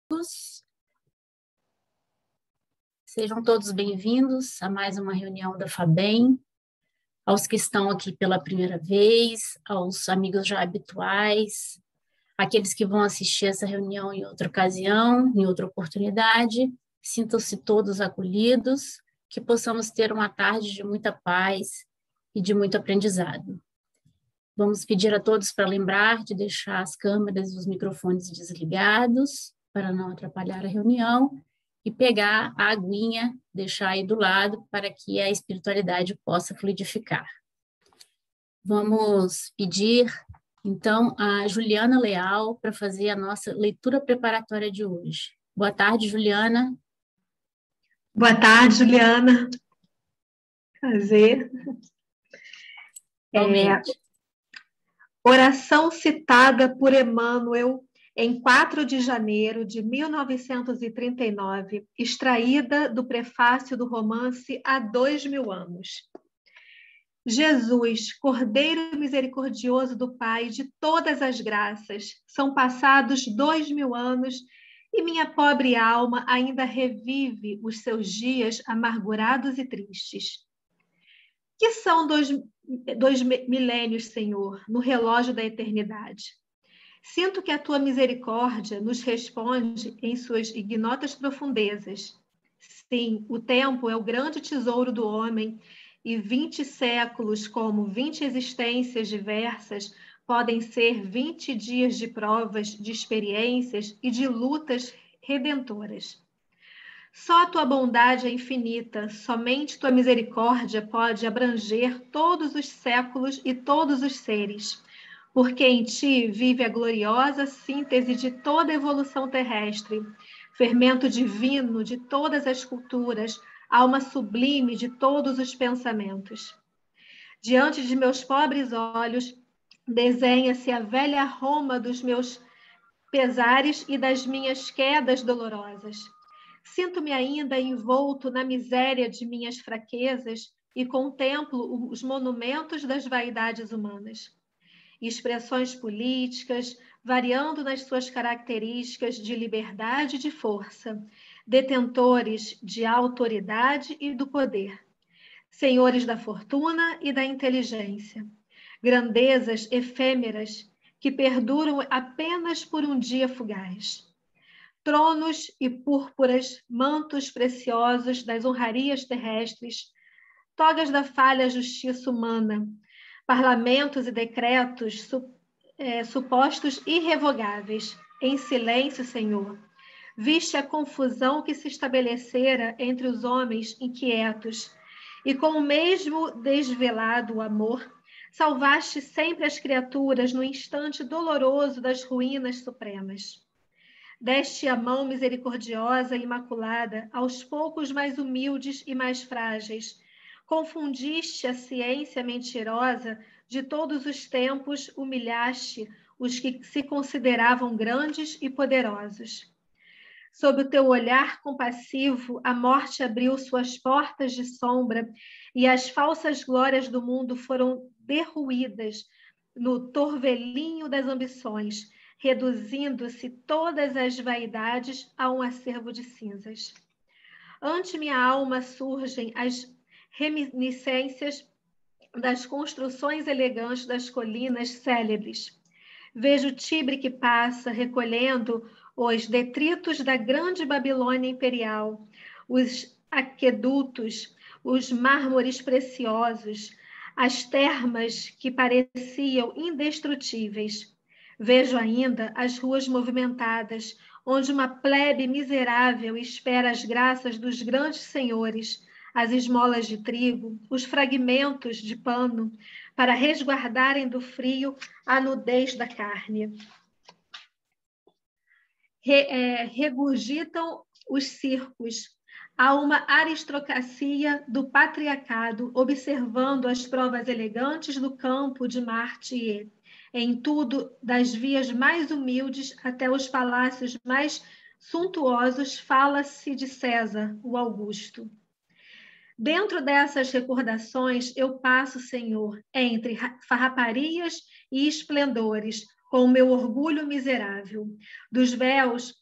todos. Sejam todos bem-vindos a mais uma reunião da FABEM. Aos que estão aqui pela primeira vez, aos amigos já habituais, aqueles que vão assistir essa reunião em outra ocasião, em outra oportunidade, sintam-se todos acolhidos, que possamos ter uma tarde de muita paz e de muito aprendizado. Vamos pedir a todos para lembrar de deixar as câmeras e os microfones desligados, para não atrapalhar a reunião, e pegar a aguinha, deixar aí do lado, para que a espiritualidade possa fluidificar. Vamos pedir, então, a Juliana Leal para fazer a nossa leitura preparatória de hoje. Boa tarde, Juliana. Boa tarde, Juliana. Prazer. Oração citada por Emmanuel em 4 de janeiro de 1939, extraída do prefácio do romance Há 2000 anos. Jesus, Cordeiro misericordioso do Pai de todas as graças, são passados 2000 anos e minha pobre alma ainda revive os seus dias amargurados e tristes. Que são dois milênios, Senhor, no relógio da eternidade? Sinto que a tua misericórdia nos responde em suas ignotas profundezas. Sim, o tempo é o grande tesouro do homem e 20 séculos, como 20 existências diversas, podem ser 20 dias de provas, de experiências e de lutas redentoras. Só a tua bondade é infinita, somente tua misericórdia pode abranger todos os séculos e todos os seres, porque em ti vive a gloriosa síntese de toda a evolução terrestre, fermento divino de todas as culturas, alma sublime de todos os pensamentos. Diante de meus pobres olhos, desenha-se a velha Roma dos meus pesares e das minhas quedas dolorosas. Sinto-me ainda envolto na miséria de minhas fraquezas e contemplo os monumentos das vaidades humanas. Expressões políticas, variando nas suas características de liberdade e de força, detentores de autoridade e do poder, senhores da fortuna e da inteligência, grandezas efêmeras que perduram apenas por um dia fugaz. Tronos e púrpuras, mantos preciosos das honrarias terrestres, togas da falha justiça humana, parlamentos e decretos supostos irrevogáveis. Em silêncio, Senhor, viste a confusão que se estabelecera entre os homens inquietos, e com o mesmo desvelado amor, salvaste sempre as criaturas no instante doloroso das ruínas supremas. Deste a mão misericordiosa e imaculada aos poucos mais humildes e mais frágeis. Confundiste a ciência mentirosa de todos os tempos, humilhaste os que se consideravam grandes e poderosos. Sob o teu olhar compassivo, a morte abriu suas portas de sombra e as falsas glórias do mundo foram derruídas no torvelinho das ambições, reduzindo-se todas as vaidades a um acervo de cinzas. Ante minha alma surgem as reminiscências das construções elegantes das colinas célebres. Vejo o Tibre que passa, recolhendo os detritos da grande Babilônia imperial, os aquedutos, os mármores preciosos, as termas que pareciam indestrutíveis. Vejo ainda as ruas movimentadas, onde uma plebe miserável espera as graças dos grandes senhores, as esmolas de trigo, os fragmentos de pano, para resguardarem do frio a nudez da carne. Regurgitam os circos. Há uma aristocracia do patriarcado, observando as provas elegantes do campo de Marte e, em tudo, das vias mais humildes até os palácios mais suntuosos, fala-se de César, o Augusto. Dentro dessas recordações, eu passo, Senhor, entre farraparias e esplendores, com o meu orgulho miserável. Dos véus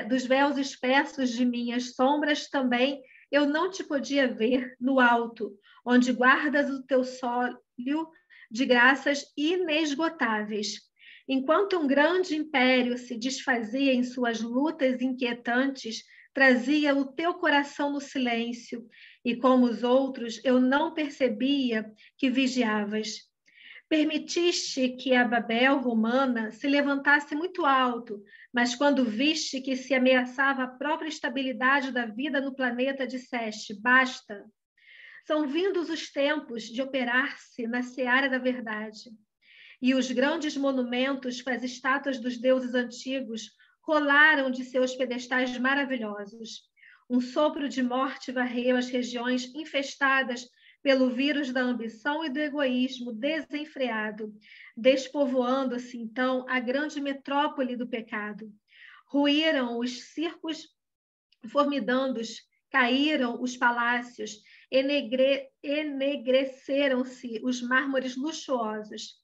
dos véus espessos de minhas sombras também eu não te podia ver no alto, onde guardas o teu sólio de graças inesgotáveis. Enquanto um grande império se desfazia em suas lutas inquietantes, trazia o teu coração no silêncio, e como os outros, eu não percebia que vigiavas. Permitiste que a Babel romana se levantasse muito alto, mas quando viste que se ameaçava a própria estabilidade da vida no planeta, disseste: basta. São vindos os tempos de operar-se na seara da verdade. E os grandes monumentos com as estátuas dos deuses antigos rolaram de seus pedestais maravilhosos. Um sopro de morte varreu as regiões infestadas pelo vírus da ambição e do egoísmo desenfreado, despovoando-se então a grande metrópole do pecado. Ruíram os circos formidandos, caíram os palácios, enegreceram-se os mármores luxuosos.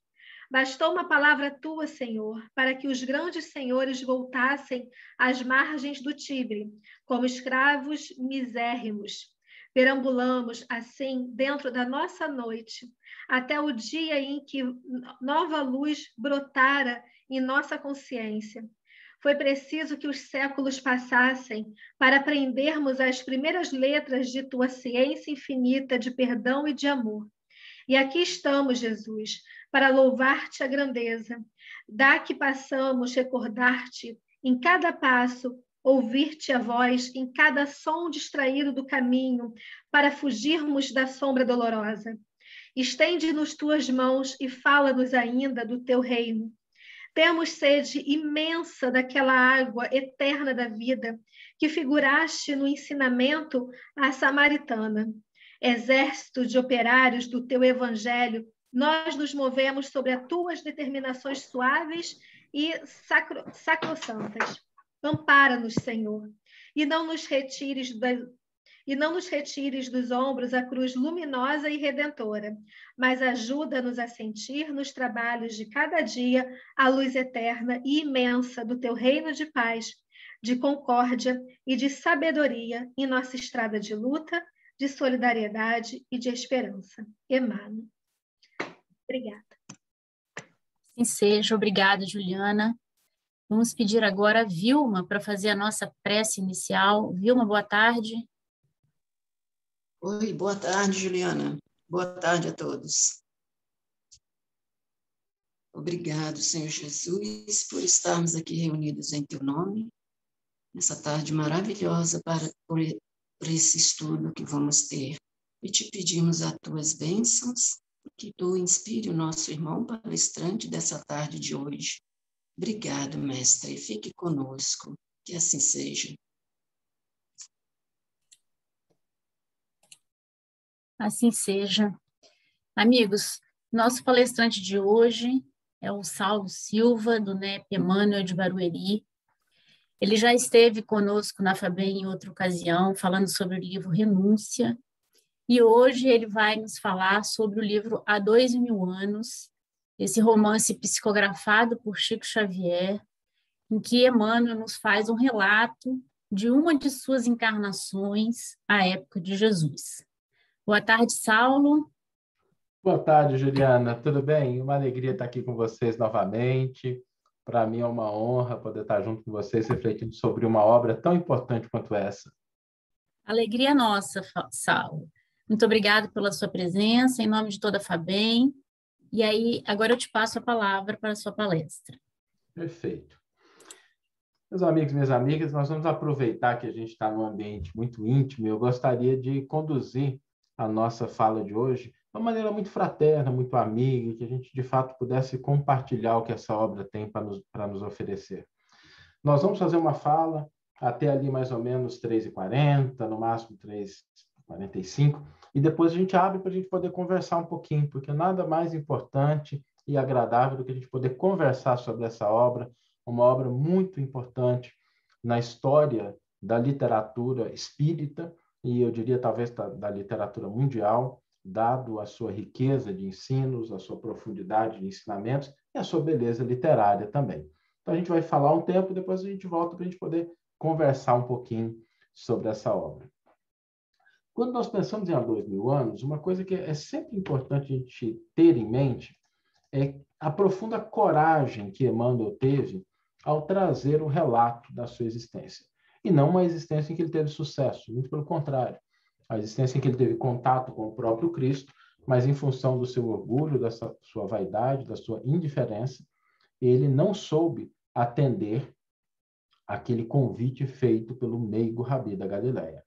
Bastou uma palavra tua, Senhor, para que os grandes senhores voltassem às margens do Tibre, como escravos misérrimos. Perambulamos, assim, dentro da nossa noite, até o dia em que nova luz brotara em nossa consciência. Foi preciso que os séculos passassem para aprendermos as primeiras letras de tua ciência infinita de perdão e de amor. E aqui estamos, Jesus, para louvar-te a grandeza. Dá que passamos recordar-te em cada passo, ouvir-te a voz em cada som distraído do caminho, para fugirmos da sombra dolorosa. Estende-nos tuas mãos e fala-nos ainda do teu reino. Temos sede imensa daquela água eterna da vida que figuraste no ensinamento à samaritana. Exército de operários do teu evangelho, nós nos movemos sobre as tuas determinações suaves e sacrossantas. Ampara-nos, Senhor, e não nos retires dos ombros a cruz luminosa e redentora, mas ajuda-nos a sentir nos trabalhos de cada dia a luz eterna e imensa do teu reino de paz, de concórdia e de sabedoria em nossa estrada de luta, de solidariedade e de esperança. Emmanuel. Obrigada. Assim seja. Obrigada, Juliana. Vamos pedir agora a Vilma para fazer a nossa prece inicial. Vilma, boa tarde. Oi, boa tarde, Juliana. Boa tarde a todos. Obrigado, Senhor Jesus, por estarmos aqui reunidos em Teu nome, nessa tarde maravilhosa por esse estudo que vamos ter. E te pedimos as Tuas bênçãos, que Tu inspire o nosso irmão palestrante dessa tarde de hoje. Obrigado, Mestre, fique conosco, que assim seja. Assim seja. Amigos, nosso palestrante de hoje é o Saulo Silva, do NEP Emmanuel de Barueri. Ele já esteve conosco na FABEM em outra ocasião, falando sobre o livro Renúncia, e hoje ele vai nos falar sobre o livro Há 2000 Anos, esse romance psicografado por Chico Xavier, em que Emmanuel nos faz um relato de uma de suas encarnações à época de Jesus. Boa tarde, Saulo. Boa tarde, Juliana. Tudo bem? Uma alegria estar aqui com vocês novamente. Para mim é uma honra poder estar junto com vocês, refletindo sobre uma obra tão importante quanto essa. Alegria nossa, Saulo. Muito obrigada pela sua presença, em nome de toda a FABEM. E aí, agora eu te passo a palavra para a sua palestra. Perfeito. Meus amigos e minhas amigas, nós vamos aproveitar que a gente está num ambiente muito íntimo e eu gostaria de conduzir a nossa fala de hoje de uma maneira muito fraterna, muito amiga, que a gente, de fato, pudesse compartilhar o que essa obra tem para nos oferecer. Nós vamos fazer uma fala até ali mais ou menos 3h40, no máximo 3h45, e depois a gente abre para a gente poder conversar um pouquinho, porque nada mais importante e agradável do que a gente poder conversar sobre essa obra, uma obra muito importante na história da literatura espírita, e eu diria talvez da literatura mundial, dado a sua riqueza de ensinos, a sua profundidade de ensinamentos e a sua beleza literária também. Então, a gente vai falar um tempo, depois a gente volta para a gente poder conversar um pouquinho sobre essa obra. Quando nós pensamos em há 2000 anos, uma coisa que é sempre importante a gente ter em mente é a profunda coragem que Emmanuel teve ao trazer o relato da sua existência. E não uma existência em que ele teve sucesso, muito pelo contrário. A existência em que ele teve contato com o próprio Cristo, mas em função do seu orgulho, da sua vaidade, da sua indiferença, ele não soube atender aquele convite feito pelo meigo Rabi da Galileia.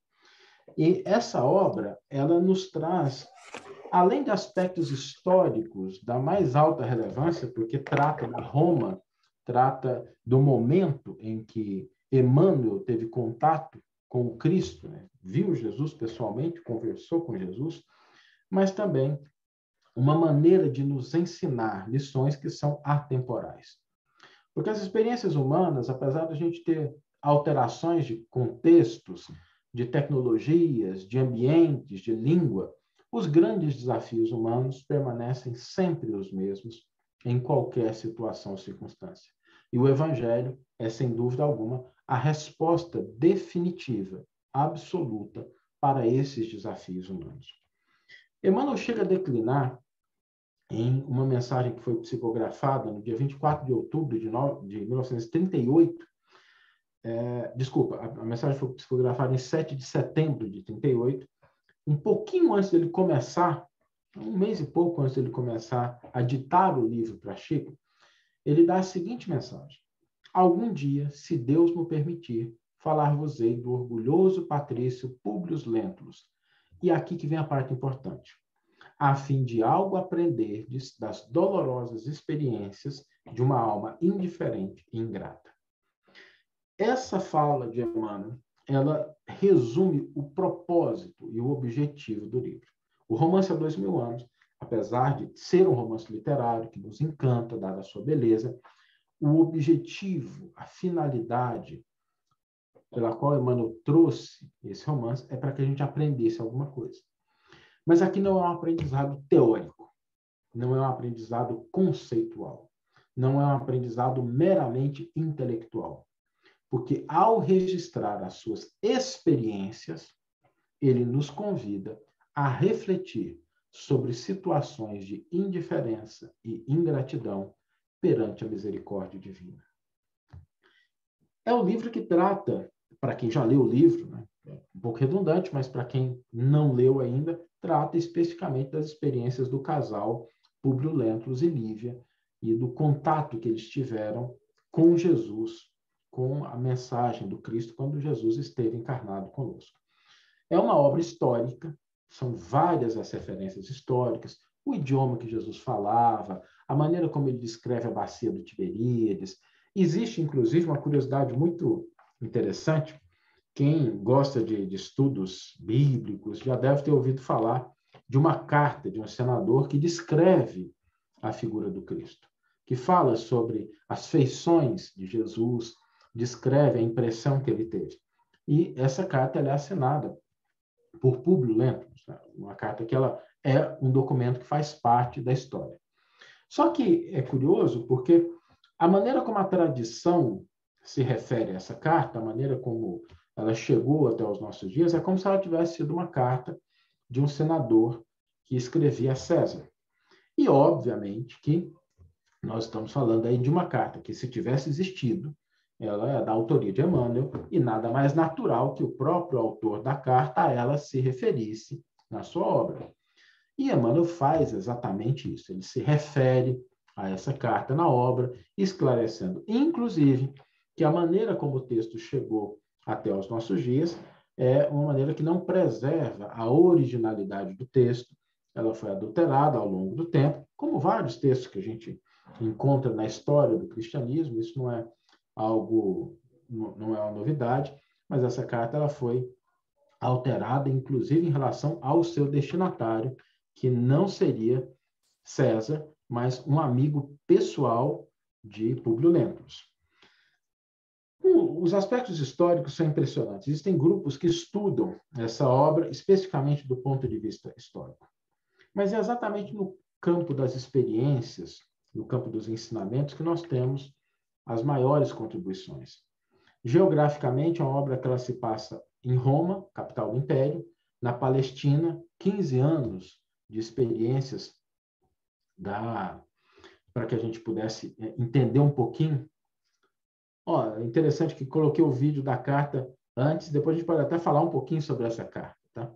E essa obra, ela nos traz, além de aspectos históricos da mais alta relevância, porque trata da Roma, trata do momento em que Emmanuel teve contato com o Cristo, né? Viu Jesus pessoalmente, conversou com Jesus, mas também uma maneira de nos ensinar lições que são atemporais. Porque as experiências humanas, apesar de a gente ter alterações de contextos, de tecnologias, de ambientes, de língua, os grandes desafios humanos permanecem sempre os mesmos em qualquer situação ou circunstância. E o Evangelho é, sem dúvida alguma, a resposta definitiva, absoluta, para esses desafios humanos. Emmanuel chega a declinar em uma mensagem que foi psicografada no dia 24 de outubro de 1938. A mensagem foi psicografada em 7 de setembro de 38, um pouquinho antes dele começar, um mês e pouco antes dele começar a ditar o livro para Chico, ele dá a seguinte mensagem: algum dia, se Deus me permitir, falar-vos-ei do orgulhoso patrício Públio Lentulus. E aqui que vem a parte importante. A fim de algo aprenderdes das dolorosas experiências de uma alma indiferente e ingrata. Essa fala de Emmanuel, ela resume o propósito e o objetivo do livro. O Romance há 2000 anos, apesar de ser um romance literário que nos encanta, dada a sua beleza, o objetivo, a finalidade pela qual Emmanuel trouxe esse romance é para que a gente aprendesse alguma coisa. Mas aqui não é um aprendizado teórico, não é um aprendizado conceitual, não é um aprendizado meramente intelectual. Porque ao registrar as suas experiências, ele nos convida a refletir sobre situações de indiferença e ingratidão perante a misericórdia divina. É o livro que trata, para quem já leu o livro, né? É um pouco redundante, mas para quem não leu ainda, trata especificamente das experiências do casal Públio Lentulus e Lívia e do contato que eles tiveram com Jesus, com a mensagem do Cristo quando Jesus esteve encarnado conosco. É uma obra histórica, são várias as referências históricas, o idioma que Jesus falava, a maneira como ele descreve a bacia do Tiberíades. Existe, inclusive, uma curiosidade muito interessante. Quem gosta de estudos bíblicos já deve ter ouvido falar de uma carta de um senador que descreve a figura do Cristo, que fala sobre as feições de Jesus, descreve a impressão que ele teve. E essa carta ela é assinada por Públio Lentulus, né? Uma carta que ela é um documento que faz parte da história. Só que é curioso porque a maneira como a tradição se refere a essa carta, a maneira como ela chegou até os nossos dias, é como se ela tivesse sido uma carta de um senador que escrevia a César. E, obviamente, que nós estamos falando aí de uma carta que, se tivesse existido, ela é da autoria de Emmanuel, e nada mais natural que o próprio autor da carta a ela se referisse na sua obra. E Emmanuel faz exatamente isso. Ele se refere a essa carta na obra, esclarecendo, inclusive, que a maneira como o texto chegou até os nossos dias é uma maneira que não preserva a originalidade do texto. Ela foi adulterada ao longo do tempo, como vários textos que a gente encontra na história do cristianismo. Isso não é algo, não é uma novidade, mas essa carta ela foi alterada, inclusive em relação ao seu destinatário, que não seria César, mas um amigo pessoal de Públio Lentulus. Os aspectos históricos são impressionantes. Existem grupos que estudam essa obra especificamente do ponto de vista histórico. Mas é exatamente no campo das experiências, no campo dos ensinamentos, que nós temos as maiores contribuições. Geograficamente, é uma obra que ela se passa em Roma, capital do Império, na Palestina, 15 anos de experiências para que a gente pudesse entender um pouquinho. É interessante que coloquei o vídeo da carta antes, depois a gente pode até falar um pouquinho sobre essa carta. Tá?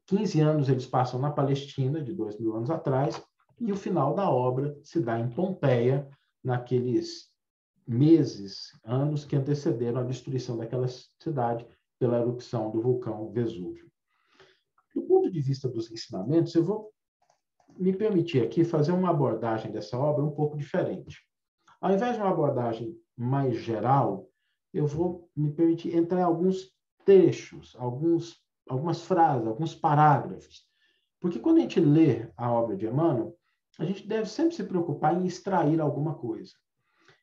15 anos eles passam na Palestina, de 2.000 anos atrás, e o final da obra se dá em Pompeia, naqueles meses, anos que antecederam a destruição daquela cidade pela erupção do vulcão Vesúvio. Do ponto de vista dos ensinamentos, eu vou me permitir aqui fazer uma abordagem dessa obra um pouco diferente. Ao invés de uma abordagem mais geral, eu vou me permitir entrar em alguns trechos, algumas frases, alguns parágrafos. Porque quando a gente lê a obra de Emmanuel, a gente deve sempre se preocupar em extrair alguma coisa.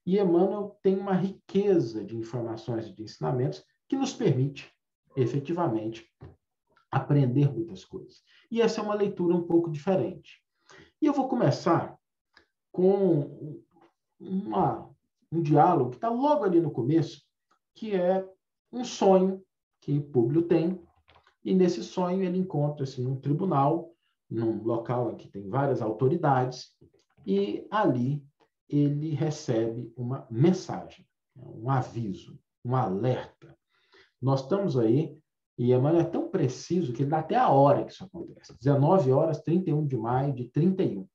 E Emmanuel tem uma riqueza de informações e de ensinamentos que nos permite, efetivamente, aprender muitas coisas. E essa é uma leitura um pouco diferente. E eu vou começar com um diálogo que está logo ali no começo, que é um sonho que Públio tem, e nesse sonho ele encontra-se num tribunal, num local em que tem várias autoridades, e ali ele recebe uma mensagem, um aviso, um alerta. Nós estamos aí, e Emmanuel é tão preciso que ele dá até a hora que isso acontece. 19 horas, 31 de maio de 31.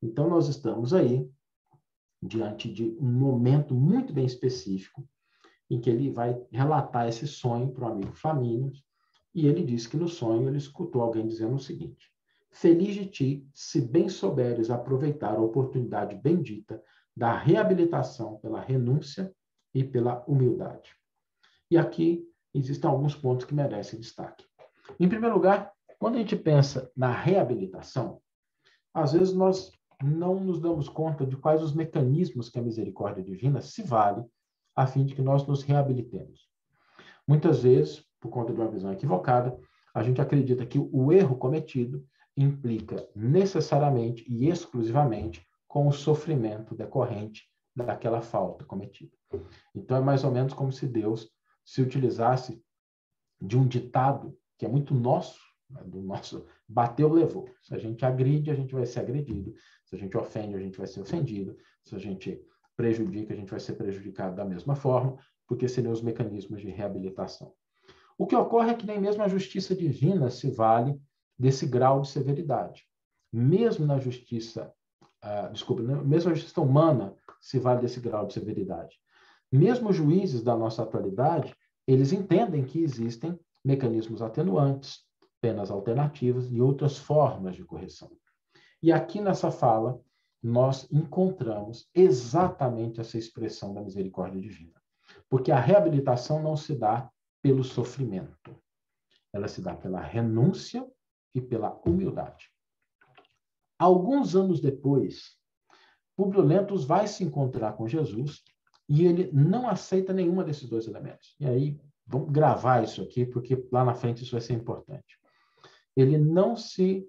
Então, nós estamos aí diante de um momento muito bem específico em que ele vai relatar esse sonho para o amigo Flamínio, e ele diz que no sonho ele escutou alguém dizendo o seguinte: feliz de ti, se bem souberes aproveitar a oportunidade bendita da reabilitação pela renúncia e pela humildade. E aqui existem alguns pontos que merecem destaque. Em primeiro lugar, quando a gente pensa na reabilitação, às vezes nós não nos damos conta de quais os mecanismos que a misericórdia divina se vale a fim de que nós nos reabilitemos. Muitas vezes, por conta de uma visão equivocada, a gente acredita que o erro cometido implica necessariamente e exclusivamente com o sofrimento decorrente daquela falta cometida. Então, é mais ou menos como se Deus se utilizasse de um ditado que é muito nosso, do nosso bateu, levou. Se a gente agride, a gente vai ser agredido. Se a gente ofende, a gente vai ser ofendido. Se a gente prejudica, a gente vai ser prejudicado da mesma forma, porque seriam os mecanismos de reabilitação. O que ocorre é que nem mesmo a justiça divina se vale desse grau de severidade. Mesmo na justiça, mesmo a justiça humana se vale desse grau de severidade. Mesmo os juízes da nossa atualidade, eles entendem que existem mecanismos atenuantes, penas alternativas e outras formas de correção. E aqui nessa fala, nós encontramos exatamente essa expressão da misericórdia divina. Porque a reabilitação não se dá pelo sofrimento. Ela se dá pela renúncia e pela humildade. Alguns anos depois, Públio Lentulus vai se encontrar com Jesus e ele não aceita nenhuma desses dois elementos. E aí, vamos gravar isso aqui, porque lá na frente isso vai ser importante. Ele não se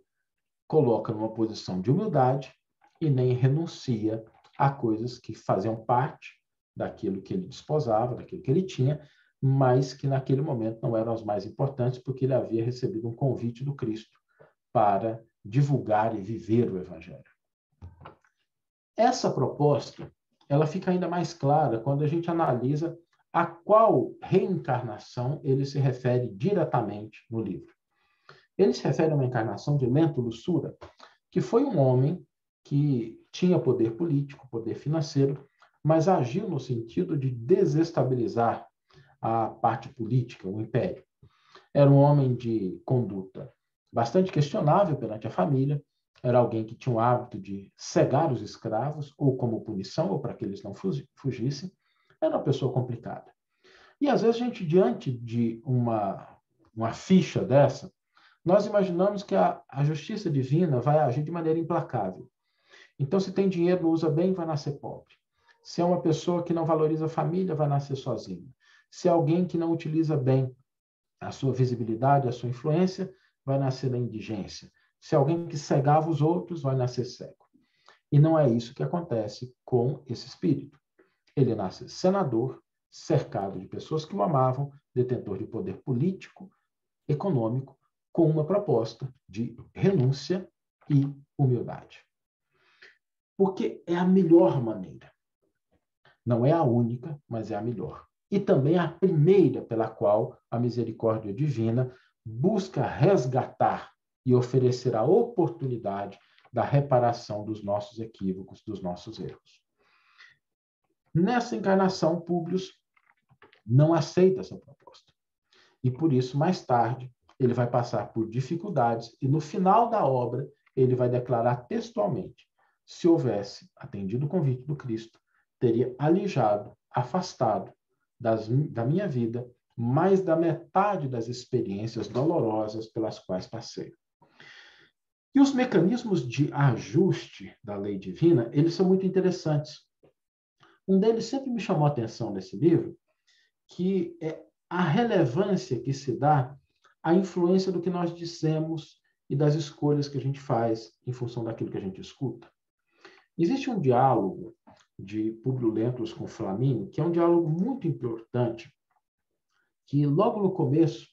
coloca numa posição de humildade e nem renuncia a coisas que faziam parte daquilo que ele desposava, daquilo que ele tinha, mas que naquele momento não eram as mais importantes, porque ele havia recebido um convite do Cristo para divulgar e viver o Evangelho. Essa proposta, ela fica ainda mais clara quando a gente analisa a qual reencarnação ele se refere diretamente no livro. Ele se refere a uma encarnação de Lentulus Sura, que foi um homem que tinha poder político, poder financeiro, mas agiu no sentido de desestabilizar a parte política, o império. Era um homem de conduta bastante questionável perante a família, era alguém que tinha o hábito de cegar os escravos, ou como punição, ou para que eles não fugissem. Era uma pessoa complicada. E às vezes a gente, diante de uma ficha dessa, nós imaginamos que a justiça divina vai agir de maneira implacável. Então, se tem dinheiro, não usa bem, vai nascer pobre. Se é uma pessoa que não valoriza a família, vai nascer sozinho. Se é alguém que não utiliza bem a sua visibilidade, a sua influência, vai nascer na indigência. Se é alguém que cegava os outros, vai nascer cego. E não é isso que acontece com esse espírito. Ele nasce senador, cercado de pessoas que o amavam, detentor de poder político, econômico, com uma proposta de renúncia e humildade. Porque é a melhor maneira. Não é a única, mas é a melhor. E também a primeira pela qual a misericórdia divina busca resgatar e oferecer a oportunidade da reparação dos nossos equívocos, dos nossos erros. Nessa encarnação, Públio não aceita essa proposta. E por isso, mais tarde, ele vai passar por dificuldades e no final da obra ele vai declarar textualmente: se houvesse atendido o convite do Cristo, teria alijado, afastado da minha vida mais da metade das experiências dolorosas pelas quais passei. E os mecanismos de ajuste da lei divina, eles são muito interessantes. Um deles sempre me chamou a atenção nesse livro, que é a relevância que se dá à influência do que nós dissemos e das escolhas que a gente faz em função daquilo que a gente escuta. Existe um diálogo de Públio Lentulus com Flamínio, que é um diálogo muito importante, que logo no começo,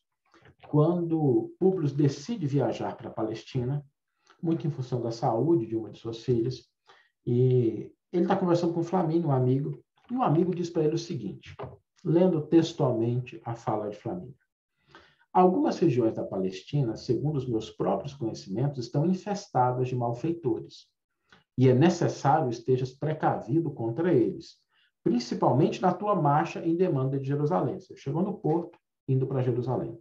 quando Públio decide viajar para a Palestina, muito em função da saúde de uma de suas filhas, e ele está conversando com Flamínio, um amigo, e o amigo diz para ele o seguinte, lendo textualmente a fala de Flamínio: algumas regiões da Palestina, segundo os meus próprios conhecimentos, estão infestadas de malfeitores, e é necessário estejas precavido contra eles, principalmente na tua marcha em demanda de Jerusalém. Você chegou no porto, indo para Jerusalém.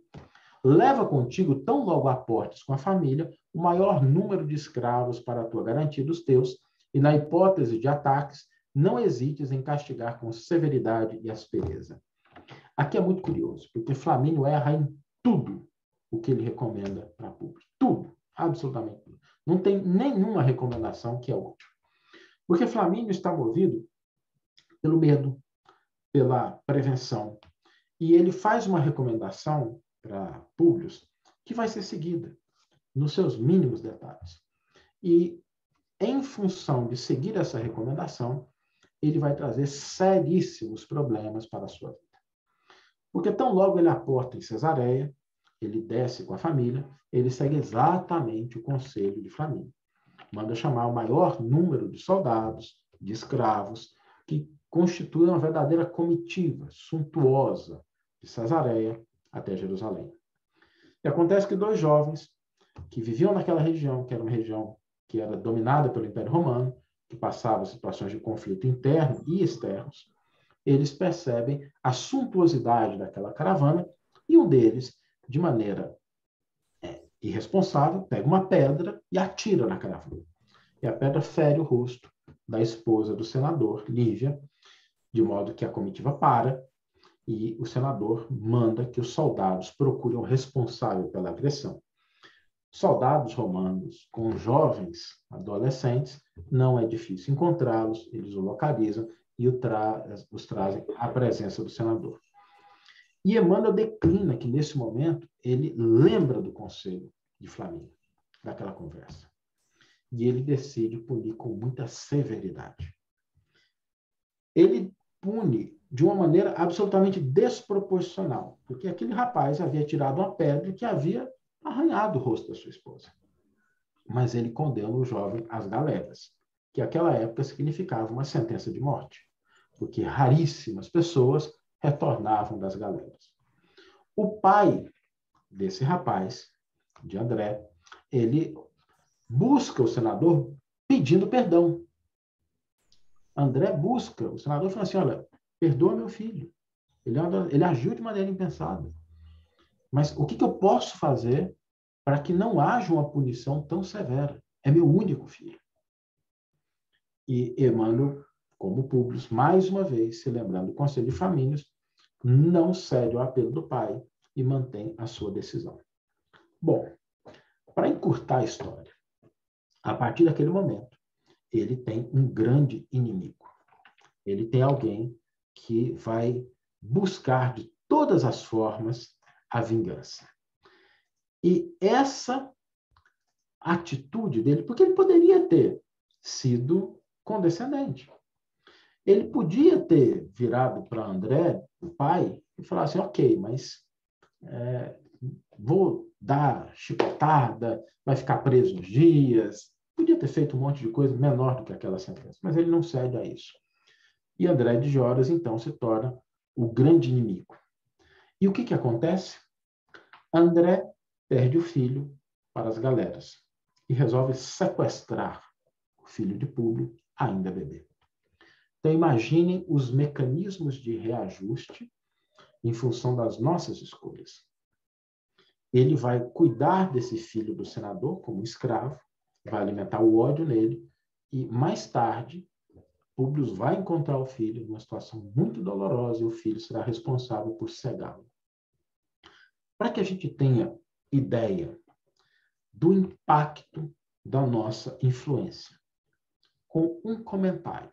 Leva contigo, tão logo aportes com a família, o maior número de escravos para a tua garantia dos teus, e na hipótese de ataques, não hesites em castigar com severidade e aspereza. Aqui é muito curioso, porque Flamínio erra em tudo o que ele recomenda para Públio. Tudo, absolutamente tudo. Não tem nenhuma recomendação que é útil. Porque Flamínio está movido pelo medo, pela prevenção. E ele faz uma recomendação para Públio que vai ser seguida nos seus mínimos detalhes. E, em função de seguir essa recomendação, ele vai trazer seríssimos problemas para a sua vida. Porque tão logo ele aporta em Cesareia, ele desce com a família, ele segue exatamente o conselho de Flamínio. Manda chamar o maior número de soldados, de escravos, que constituem uma verdadeira comitiva suntuosa de Cesareia até Jerusalém. E acontece que dois jovens que viviam naquela região, que era uma região que era dominada pelo Império Romano, que passava situações de conflito interno e externos, eles percebem a suntuosidade daquela caravana e um deles, de maneira irresponsável, pega uma pedra e atira na caravana. E a pedra fere o rosto da esposa do senador, Lívia, de modo que a comitiva para e o senador manda que os soldados procurem o responsável pela agressão. Soldados romanos com jovens adolescentes, não é difícil encontrá-los, eles o localizam e os trazem à presença do senador. E Emmanuel declina que, nesse momento, ele lembra do conselho de Flamínio, daquela conversa. E ele decide punir com muita severidade. Ele pune de uma maneira absolutamente desproporcional, porque aquele rapaz havia tirado uma pedra que havia arranhado o rosto da sua esposa. Mas ele condena o jovem às galeras, que naquela época significava uma sentença de morte, porque raríssimas pessoas retornavam das galeras. O pai desse rapaz, de André, ele busca o senador pedindo perdão. André busca, o senador fala assim, olha, perdoa meu filho. Ele agiu de maneira impensada. Mas o que eu posso fazer para que não haja uma punição tão severa? É meu único filho. E Emmanuel, como Públio, mais uma vez, se lembrando do conselho de Flamínio, não cede ao apelo do pai e mantém a sua decisão. Bom, para encurtar a história, a partir daquele momento, ele tem um grande inimigo. Ele tem alguém que vai buscar de todas as formas a vingança. E essa atitude dele, porque ele poderia ter sido condescendente. Ele podia ter virado para André, o pai, e falar assim, ok, mas vou dar chicotada, vai ficar preso uns dias. Podia ter feito um monte de coisa menor do que aquela sentença, mas ele não cede a isso. E André de Joras, então, se torna o grande inimigo. E o que acontece? André perde o filho para as galeras e resolve sequestrar o filho de Públio, ainda bebê. Então, imaginem os mecanismos de reajuste em função das nossas escolhas. Ele vai cuidar desse filho do senador como escravo, vai alimentar o ódio nele, e mais tarde, Públio vai encontrar o filho numa situação muito dolorosa e o filho será responsável por cegá-lo. Para que a gente tenha ideia do impacto da nossa influência, com um comentário.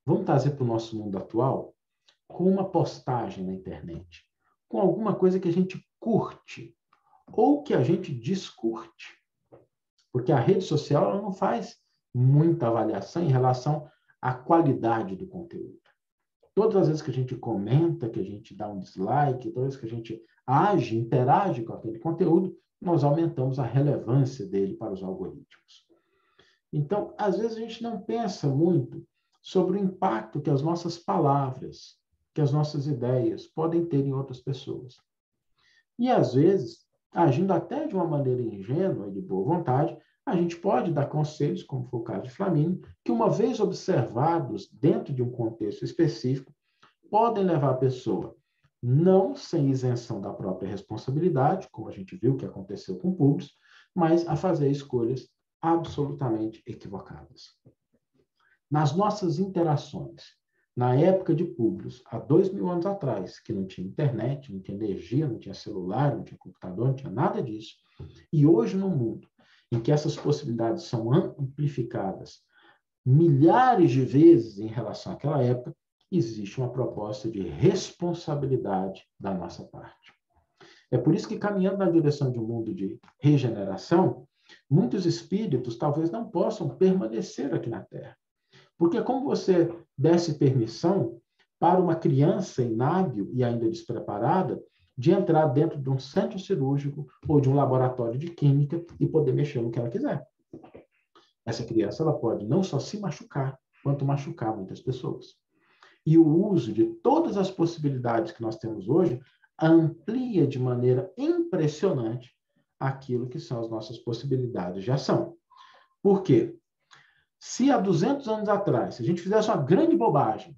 Vamos trazer para o nosso mundo atual com uma postagem na internet, com alguma coisa que a gente curte ou que a gente descurte. Porque a rede social ela não faz muita avaliação em relação à qualidade do conteúdo. Todas as vezes que a gente comenta, que a gente dá um dislike, todas as vezes que a gente age, interage com aquele conteúdo, nós aumentamos a relevância dele para os algoritmos. Então, às vezes a gente não pensa muito sobre o impacto que as nossas palavras, que as nossas ideias podem ter em outras pessoas. E, às vezes, agindo até de uma maneira ingênua e de boa vontade, a gente pode dar conselhos, como foi o caso de Flamínio, que, uma vez observados dentro de um contexto específico, podem levar a pessoa, não sem isenção da própria responsabilidade, como a gente viu que aconteceu com Públio, mas a fazer escolhas absolutamente equivocadas. Nas nossas interações, na época de Públio, há 2000 anos atrás, que não tinha internet, não tinha energia, não tinha celular, não tinha computador, não tinha nada disso, e hoje no mundo, em que essas possibilidades são amplificadas milhares de vezes em relação àquela época, existe uma proposta de responsabilidade da nossa parte. É por isso que, caminhando na direção de um mundo de regeneração, muitos espíritos talvez não possam permanecer aqui na Terra. Porque é como você desse permissão para uma criança inábil e ainda despreparada de entrar dentro de um centro cirúrgico ou de um laboratório de química e poder mexer no que ela quiser. Essa criança ela pode não só se machucar, quanto machucar muitas pessoas. E o uso de todas as possibilidades que nós temos hoje amplia de maneira impressionante aquilo que são as nossas possibilidades de ação. Por quê? Se há 200 anos atrás, se a gente fizesse uma grande bobagem,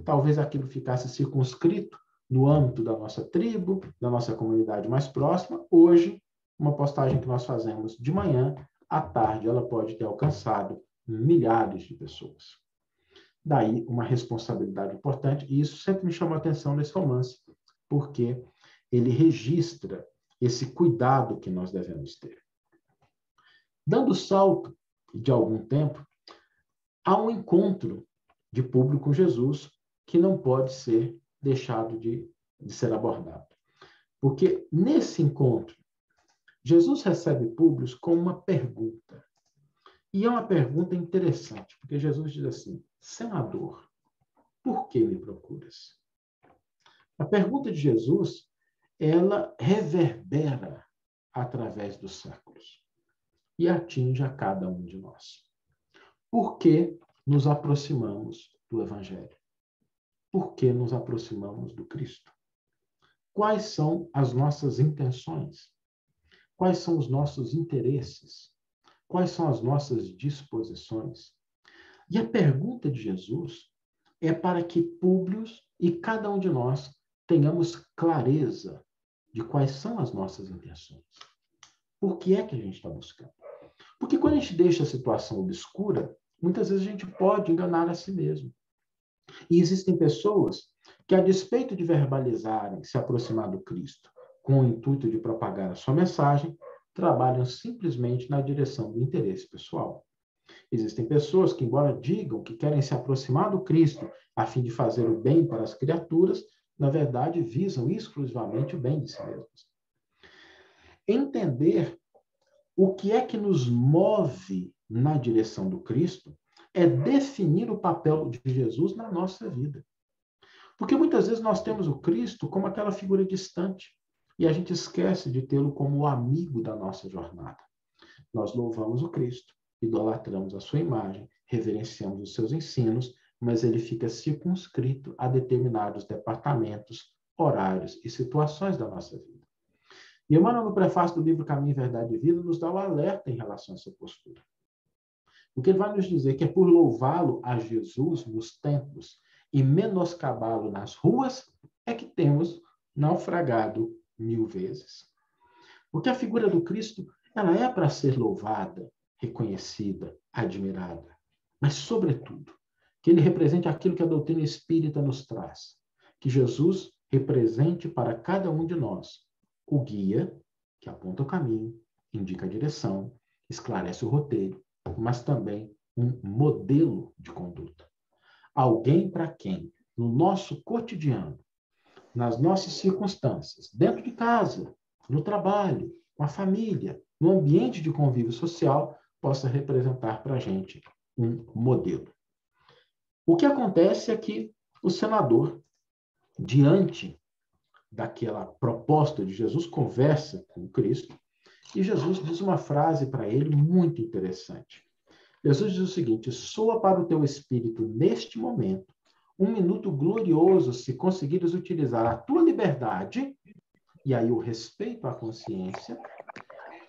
talvez aquilo ficasse circunscrito no âmbito da nossa tribo, da nossa comunidade mais próxima. Hoje, uma postagem que nós fazemos de manhã, à tarde, ela pode ter alcançado milhares de pessoas. Daí, uma responsabilidade importante, e isso sempre me chamou a atenção nesse romance, porque ele registra esse cuidado que nós devemos ter. Dando salto de algum tempo, há um encontro de Públio com Jesus que não pode ser deixado de ser abordado. Porque nesse encontro, Jesus recebe Públio com uma pergunta. E é uma pergunta interessante, porque Jesus diz assim, senador, por que me procuras? A pergunta de Jesus, ela reverbera através dos séculos e atinge a cada um de nós. Por que nos aproximamos do Evangelho? Por que nos aproximamos do Cristo? Quais são as nossas intenções? Quais são os nossos interesses? Quais são as nossas disposições? E a pergunta de Jesus é para que Públio e cada um de nós tenhamos clareza de quais são as nossas intenções. Por que é que a gente está buscando? Porque quando a gente deixa a situação obscura, muitas vezes a gente pode enganar a si mesmo. E existem pessoas que, a despeito de verbalizarem, se aproximar do Cristo, com o intuito de propagar a sua mensagem, trabalham simplesmente na direção do interesse pessoal. Existem pessoas que, embora digam que querem se aproximar do Cristo a fim de fazer o bem para as criaturas, na verdade visam exclusivamente o bem de si mesmos. Entender o que é que nos move na direção do Cristo é definir o papel de Jesus na nossa vida. Porque muitas vezes nós temos o Cristo como aquela figura distante e a gente esquece de tê-lo como o amigo da nossa jornada. Nós louvamos o Cristo, idolatramos a sua imagem, reverenciamos os seus ensinos, mas ele fica circunscrito a determinados departamentos, horários e situações da nossa vida. E Emmanuel, no prefácio do livro Caminho, Verdade e Vida, nos dá o alerta em relação a essa postura. Porque ele vai nos dizer que é por louvá-lo a Jesus nos templos e menoscabá-lo nas ruas é que temos naufragado 1000 vezes. Porque a figura do Cristo, ela é para ser louvada, reconhecida, admirada, mas, sobretudo, que ele represente aquilo que a doutrina espírita nos traz, que Jesus represente para cada um de nós o guia que aponta o caminho, indica a direção, esclarece o roteiro, mas também um modelo de conduta. Alguém para quem, no nosso cotidiano, nas nossas circunstâncias, dentro de casa, no trabalho, com a família, no ambiente de convívio social, possa representar para a gente um modelo. O que acontece é que o senador, diante daquela proposta de Jesus, conversa com Cristo, e Jesus diz uma frase para ele muito interessante. Jesus diz o seguinte: soa para o teu espírito neste momento um minuto glorioso se conseguires utilizar a tua liberdade, e aí o respeito à consciência,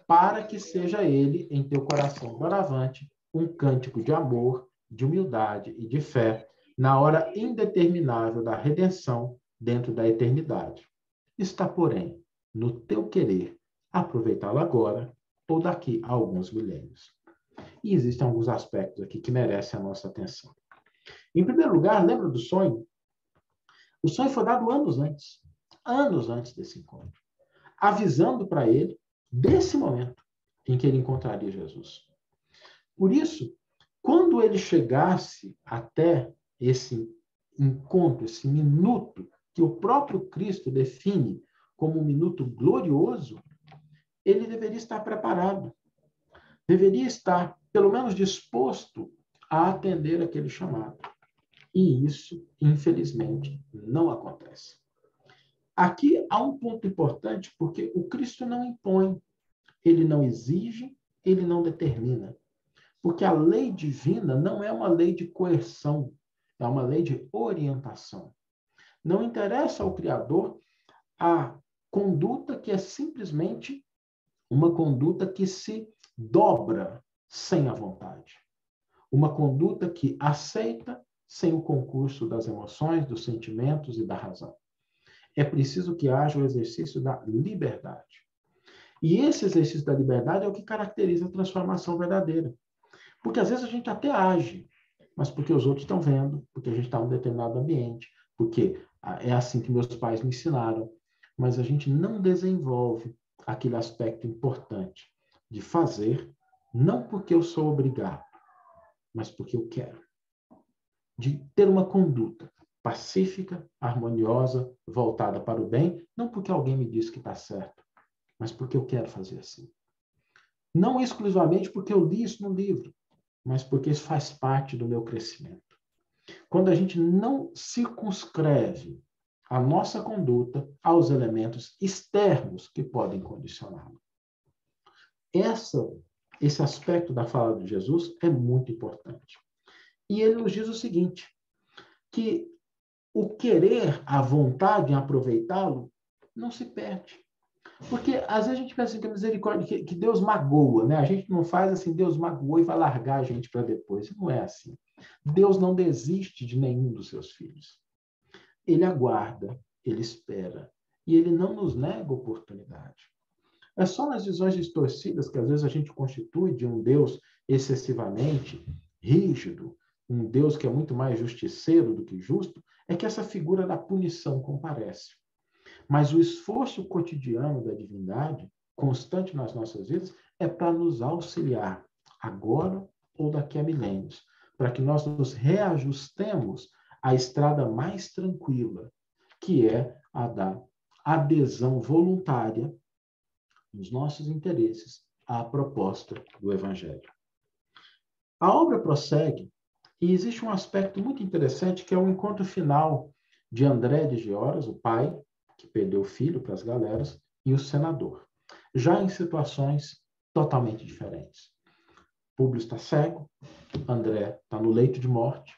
para que seja ele, em teu coração doravante, um cântico de amor, de humildade e de fé, na hora indeterminável da redenção dentro da eternidade. Está, porém, no teu querer aproveitá-lo agora ou daqui a alguns milênios. E existem alguns aspectos aqui que merecem a nossa atenção. Em primeiro lugar, lembra do sonho? O sonho foi dado anos antes desse encontro, avisando para ele desse momento em que ele encontraria Jesus. Por isso, quando ele chegasse até esse encontro, esse minuto que o próprio Cristo define como um minuto glorioso, ele deveria estar preparado, deveria estar, pelo menos, disposto a atender aquele chamado. E isso, infelizmente, não acontece. Aqui há um ponto importante, porque o Cristo não impõe, ele não exige, ele não determina. Porque a lei divina não é uma lei de coerção, é uma lei de orientação. Não interessa ao Criador a conduta que é simplesmente uma conduta que se dobra sem a vontade. Uma conduta que aceita sem o concurso das emoções, dos sentimentos e da razão. É preciso que haja o exercício da liberdade. E esse exercício da liberdade é o que caracteriza a transformação verdadeira. Porque às vezes a gente até age, mas porque os outros estão vendo, porque a gente está em um determinado ambiente, porque é assim que meus pais me ensinaram, mas a gente não desenvolve aquele aspecto importante de fazer, não porque eu sou obrigado, mas porque eu quero. De ter uma conduta pacífica, harmoniosa, voltada para o bem, não porque alguém me disse que está certo, mas porque eu quero fazer assim. Não exclusivamente porque eu li isso no livro, mas porque isso faz parte do meu crescimento. Quando a gente não circunscreve a nossa conduta aos elementos externos que podem condicioná-la. Esse aspecto da fala de Jesus é muito importante. E ele nos diz o seguinte, que o querer, a vontade em aproveitá-lo, não se perde. Porque às vezes a gente pensa assim, que a misericórdia, que Deus magoa, né? A gente não faz assim, Deus magoou e vai largar a gente para depois. Não é assim. Deus não desiste de nenhum dos seus filhos. Ele aguarda, ele espera, e ele não nos nega oportunidade. É só nas visões distorcidas que às vezes a gente constitui de um Deus excessivamente rígido, um Deus que é muito mais justiceiro do que justo, é que essa figura da punição comparece. Mas o esforço cotidiano da divindade, constante nas nossas vidas, é para nos auxiliar, agora ou daqui a milênios, para que nós nos reajustemos à estrada mais tranquila, que é a da adesão voluntária dos nossos interesses à proposta do Evangelho. A obra prossegue e existe um aspecto muito interessante que é o encontro final de André de Gioras, o pai, que perdeu o filho para as galeras, e o senador, já em situações totalmente diferentes. Públio está cego, André está no leito de morte,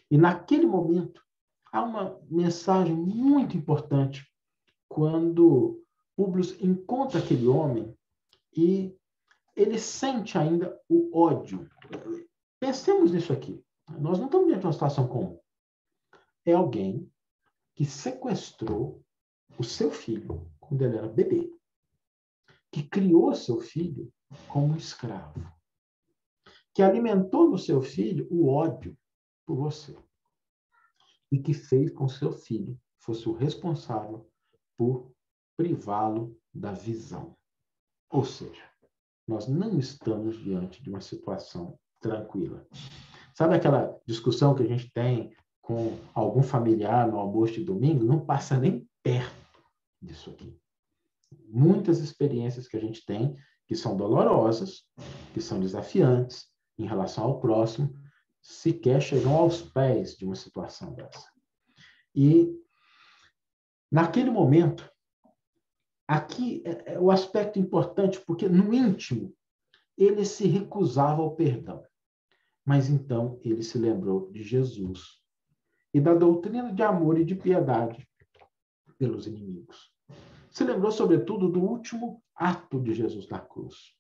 e naquele momento há uma mensagem muito importante quando Públio encontra aquele homem e ele sente ainda o ódio. Pensemos nisso aqui. Nós não estamos diante de uma situação comum. É alguém que sequestrou o seu filho quando ele era bebê, que criou seu filho como um escravo, que alimentou no seu filho o ódio por você e que fez com que seu filho fosse o responsável por privá-lo da visão. Ou seja, nós não estamos diante de uma situação tranquila. Sabe aquela discussão que a gente tem com algum familiar no almoço de domingo? Não passa nem perto disso aqui. Muitas experiências que a gente tem que são dolorosas, que são desafiantes em relação ao próximo, sequer chegam aos pés de uma situação dessa. E, naquele momento, aqui é o aspecto importante, porque no íntimo ele se recusava ao perdão. Mas então ele se lembrou de Jesus e da doutrina de amor e de piedade pelos inimigos. Se lembrou, sobretudo, do último ato de Jesus na cruz,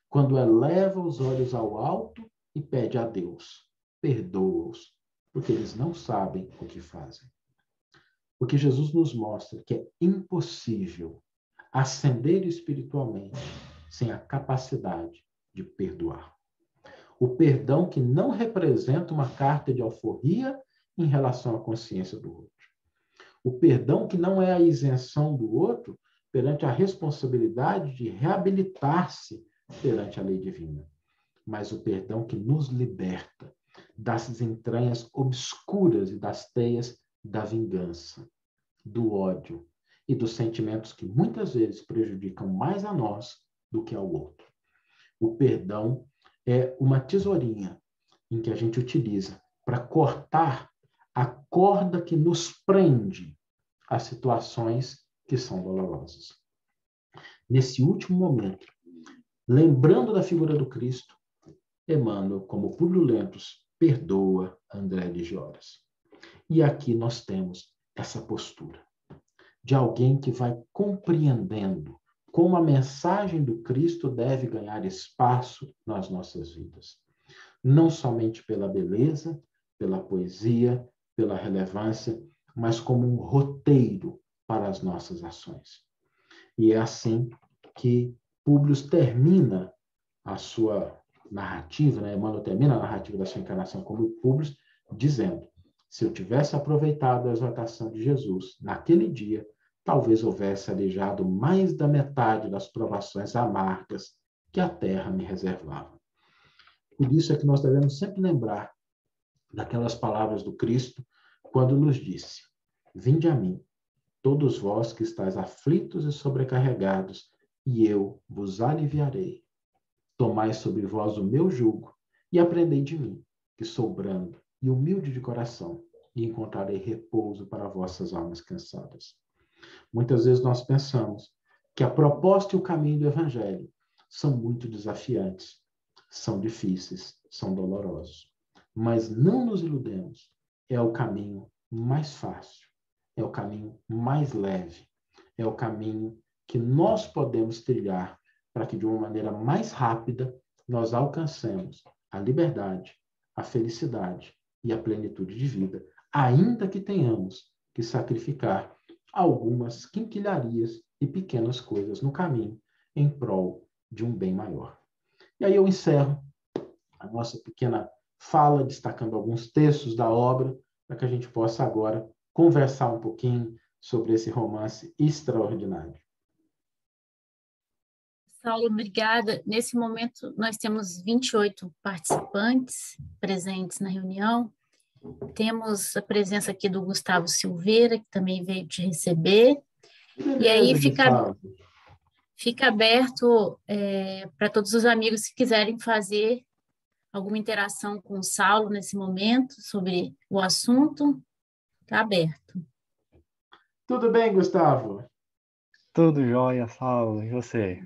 quando eleva os olhos ao alto e pede a Deus: perdoa-os, porque eles não sabem o que fazem. Porque Jesus nos mostra que é impossível ascender espiritualmente sem a capacidade de perdoar. O perdão que não representa uma carta de alforria em relação à consciência do outro. O perdão que não é a isenção do outro perante a responsabilidade de reabilitar-se perante a lei divina, mas o perdão que nos liberta das entranhas obscuras e das teias da vingança, do ódio e dos sentimentos que muitas vezes prejudicam mais a nós do que ao outro. O perdão é uma tesourinha em que a gente utiliza para cortar a corda que nos prende às situações que são dolorosas. Nesse último momento, lembrando da figura do Cristo, Emmanuel, como Públio Lentulus, perdoa André de Gioras. E aqui nós temos essa postura de alguém que vai compreendendo como a mensagem do Cristo deve ganhar espaço nas nossas vidas. Não somente pela beleza, pela poesia, pela relevância, mas como um roteiro para as nossas ações. E é assim que Públio termina a sua narrativa, né? Emmanuel termina a narrativa da sua encarnação como Públio, dizendo: se eu tivesse aproveitado a exortação de Jesus naquele dia, talvez houvesse alijado mais da metade das provações amargas que a terra me reservava. Por isso é que nós devemos sempre lembrar daquelas palavras do Cristo, quando nos disse: vinde a mim, todos vós que estáis aflitos e sobrecarregados, e eu vos aliviarei. Tomai sobre vós o meu jugo e aprendei de mim, que sou brando e humilde de coração, e encontrarei repouso para vossas almas cansadas. Muitas vezes nós pensamos que a proposta e o caminho do Evangelho são muito desafiantes, são difíceis, são dolorosos. Mas não nos iludemos, é o caminho mais fácil, é o caminho mais leve, é o caminho que nós podemos trilhar para que de uma maneira mais rápida nós alcancemos a liberdade, a felicidade e a plenitude de vida, ainda que tenhamos que sacrificar algumas quinquilharias e pequenas coisas no caminho em prol de um bem maior. E aí eu encerro a nossa pequena fala, destacando alguns textos da obra, para que a gente possa agora conversar um pouquinho sobre esse romance extraordinário. Saulo, obrigada. Nesse momento, nós temos 28 participantes presentes na reunião. Temos a presença aqui do Gustavo Silveira, que também veio te receber. Beleza, e aí fica aberto para todos os amigos que quiserem fazer alguma interação com o Saulo nesse momento sobre o assunto? Está aberto. Tudo bem, Gustavo? Tudo jóia, Saulo. E você?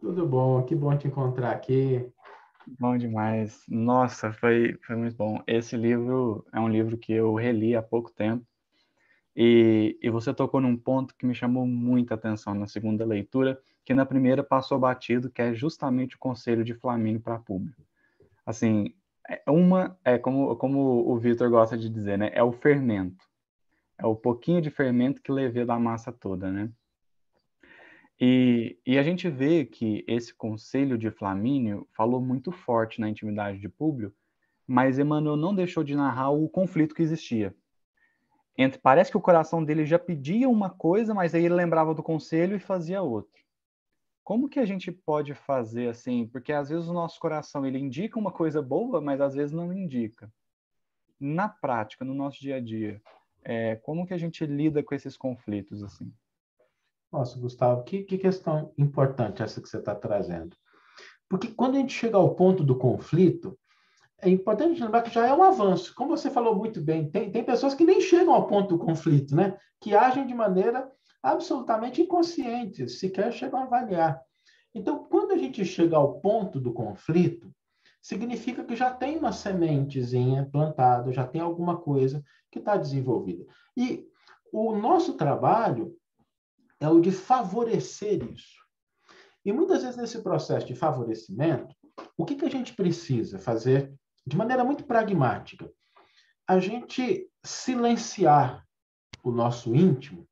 Tudo bom, que bom te encontrar aqui. Bom demais. Nossa, foi muito bom. Esse livro é um livro que eu reli há pouco tempo e você tocou num ponto que me chamou muita atenção na segunda leitura, que na primeira passou batido, que é justamente o conselho de Flamínio para Públio. Assim, como o Vitor gosta de dizer, né? É o fermento. É o pouquinho de fermento que levê da massa toda, né? E a gente vê que esse conselho de Flamínio falou muito forte na intimidade de Públio, mas Emmanuel não deixou de narrar o conflito que existia. Parece que o coração dele já pedia uma coisa, mas aí ele lembrava do conselho e fazia outra. Como que a gente pode fazer assim? Porque às vezes o nosso coração ele indica uma coisa boa, mas às vezes não indica. Na prática, no nosso dia a dia, como que a gente lida com esses conflitos assim? Nossa, Gustavo, que questão importante essa que você está trazendo. Porque quando a gente chega ao ponto do conflito, é importante lembrar que já é um avanço. Como você falou muito bem, tem pessoas que nem chegam ao ponto do conflito, né? Que agem de maneira absolutamente inconsciente, sequer chegam a avaliar. Então, quando a gente chega ao ponto do conflito, significa que já tem uma sementezinha plantada, já tem alguma coisa que está desenvolvida. E o nosso trabalho é o de favorecer isso. E muitas vezes nesse processo de favorecimento, o que a gente precisa fazer de maneira muito pragmática? A gente silenciar o nosso íntimo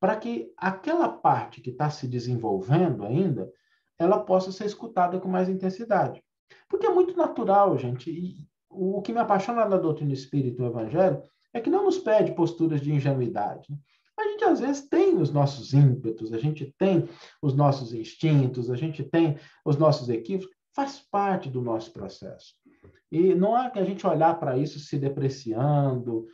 para que aquela parte que está se desenvolvendo ainda, ela possa ser escutada com mais intensidade. Porque é muito natural, gente, e o que me apaixona na doutrina espírita e no evangelho é que não nos pede posturas de ingenuidade, né? A gente, às vezes, tem os nossos ímpetos, a gente tem os nossos instintos, a gente tem os nossos equívocos, faz parte do nosso processo. E não há que a gente olhar para isso se depreciando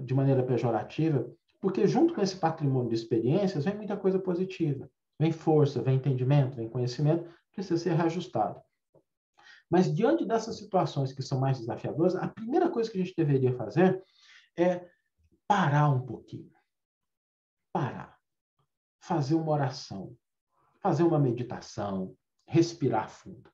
de maneira pejorativa, porque junto com esse patrimônio de experiências vem muita coisa positiva. Vem força, vem entendimento, vem conhecimento, precisa ser reajustado. Mas diante dessas situações que são mais desafiadoras, a primeira coisa que a gente deveria fazer é parar um pouquinho. Parar, fazer uma oração, fazer uma meditação, respirar fundo.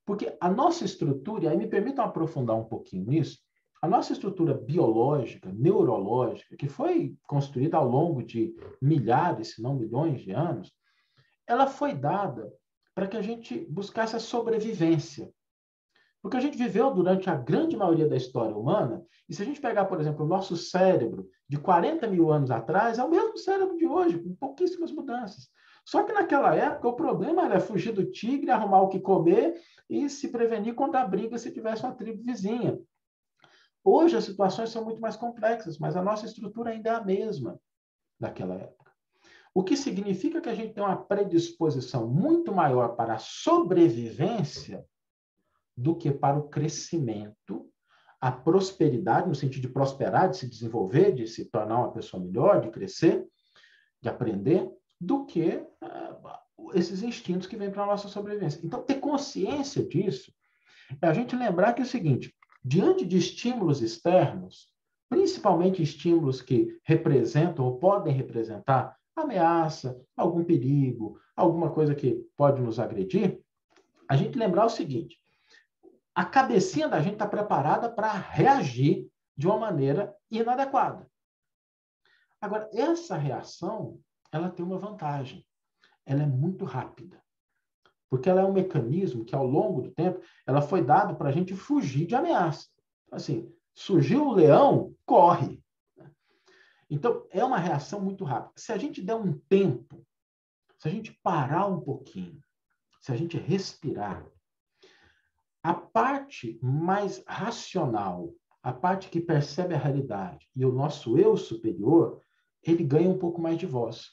Porque a nossa estrutura, e aí me permitam aprofundar um pouquinho nisso, a nossa estrutura biológica, neurológica, que foi construída ao longo de milhares, se não milhões de anos, ela foi dada para que a gente buscasse a sobrevivência. Porque a gente viveu durante a grande maioria da história humana, e se a gente pegar, por exemplo, o nosso cérebro de 40 mil anos atrás, é o mesmo cérebro de hoje, com pouquíssimas mudanças. Só que naquela época o problema era fugir do tigre, arrumar o que comer e se prevenir contra a briga se tivesse uma tribo vizinha. Hoje as situações são muito mais complexas, mas a nossa estrutura ainda é a mesma daquela época. O que significa que a gente tem uma predisposição muito maior para a sobrevivência do que para o crescimento, a prosperidade, no sentido de prosperar, de se desenvolver, de se tornar uma pessoa melhor, de crescer, de aprender, do que esses instintos que vêm para a nossa sobrevivência. Então, ter consciência disso é a gente lembrar que é o seguinte, diante de estímulos externos, principalmente estímulos que representam ou podem representar ameaça, algum perigo, alguma coisa que pode nos agredir, a gente lembrar o seguinte, a cabecinha da gente está preparada para reagir de uma maneira inadequada. Agora, essa reação, ela tem uma vantagem. Ela é muito rápida. Porque ela é um mecanismo que, ao longo do tempo, ela foi dado para a gente fugir de ameaça. Assim, surgiu o leão, corre. Então, é uma reação muito rápida. Se a gente der um tempo, se a gente parar um pouquinho, se a gente respirar, a parte mais racional, a parte que percebe a realidade e o nosso eu superior, ele ganha um pouco mais de voz.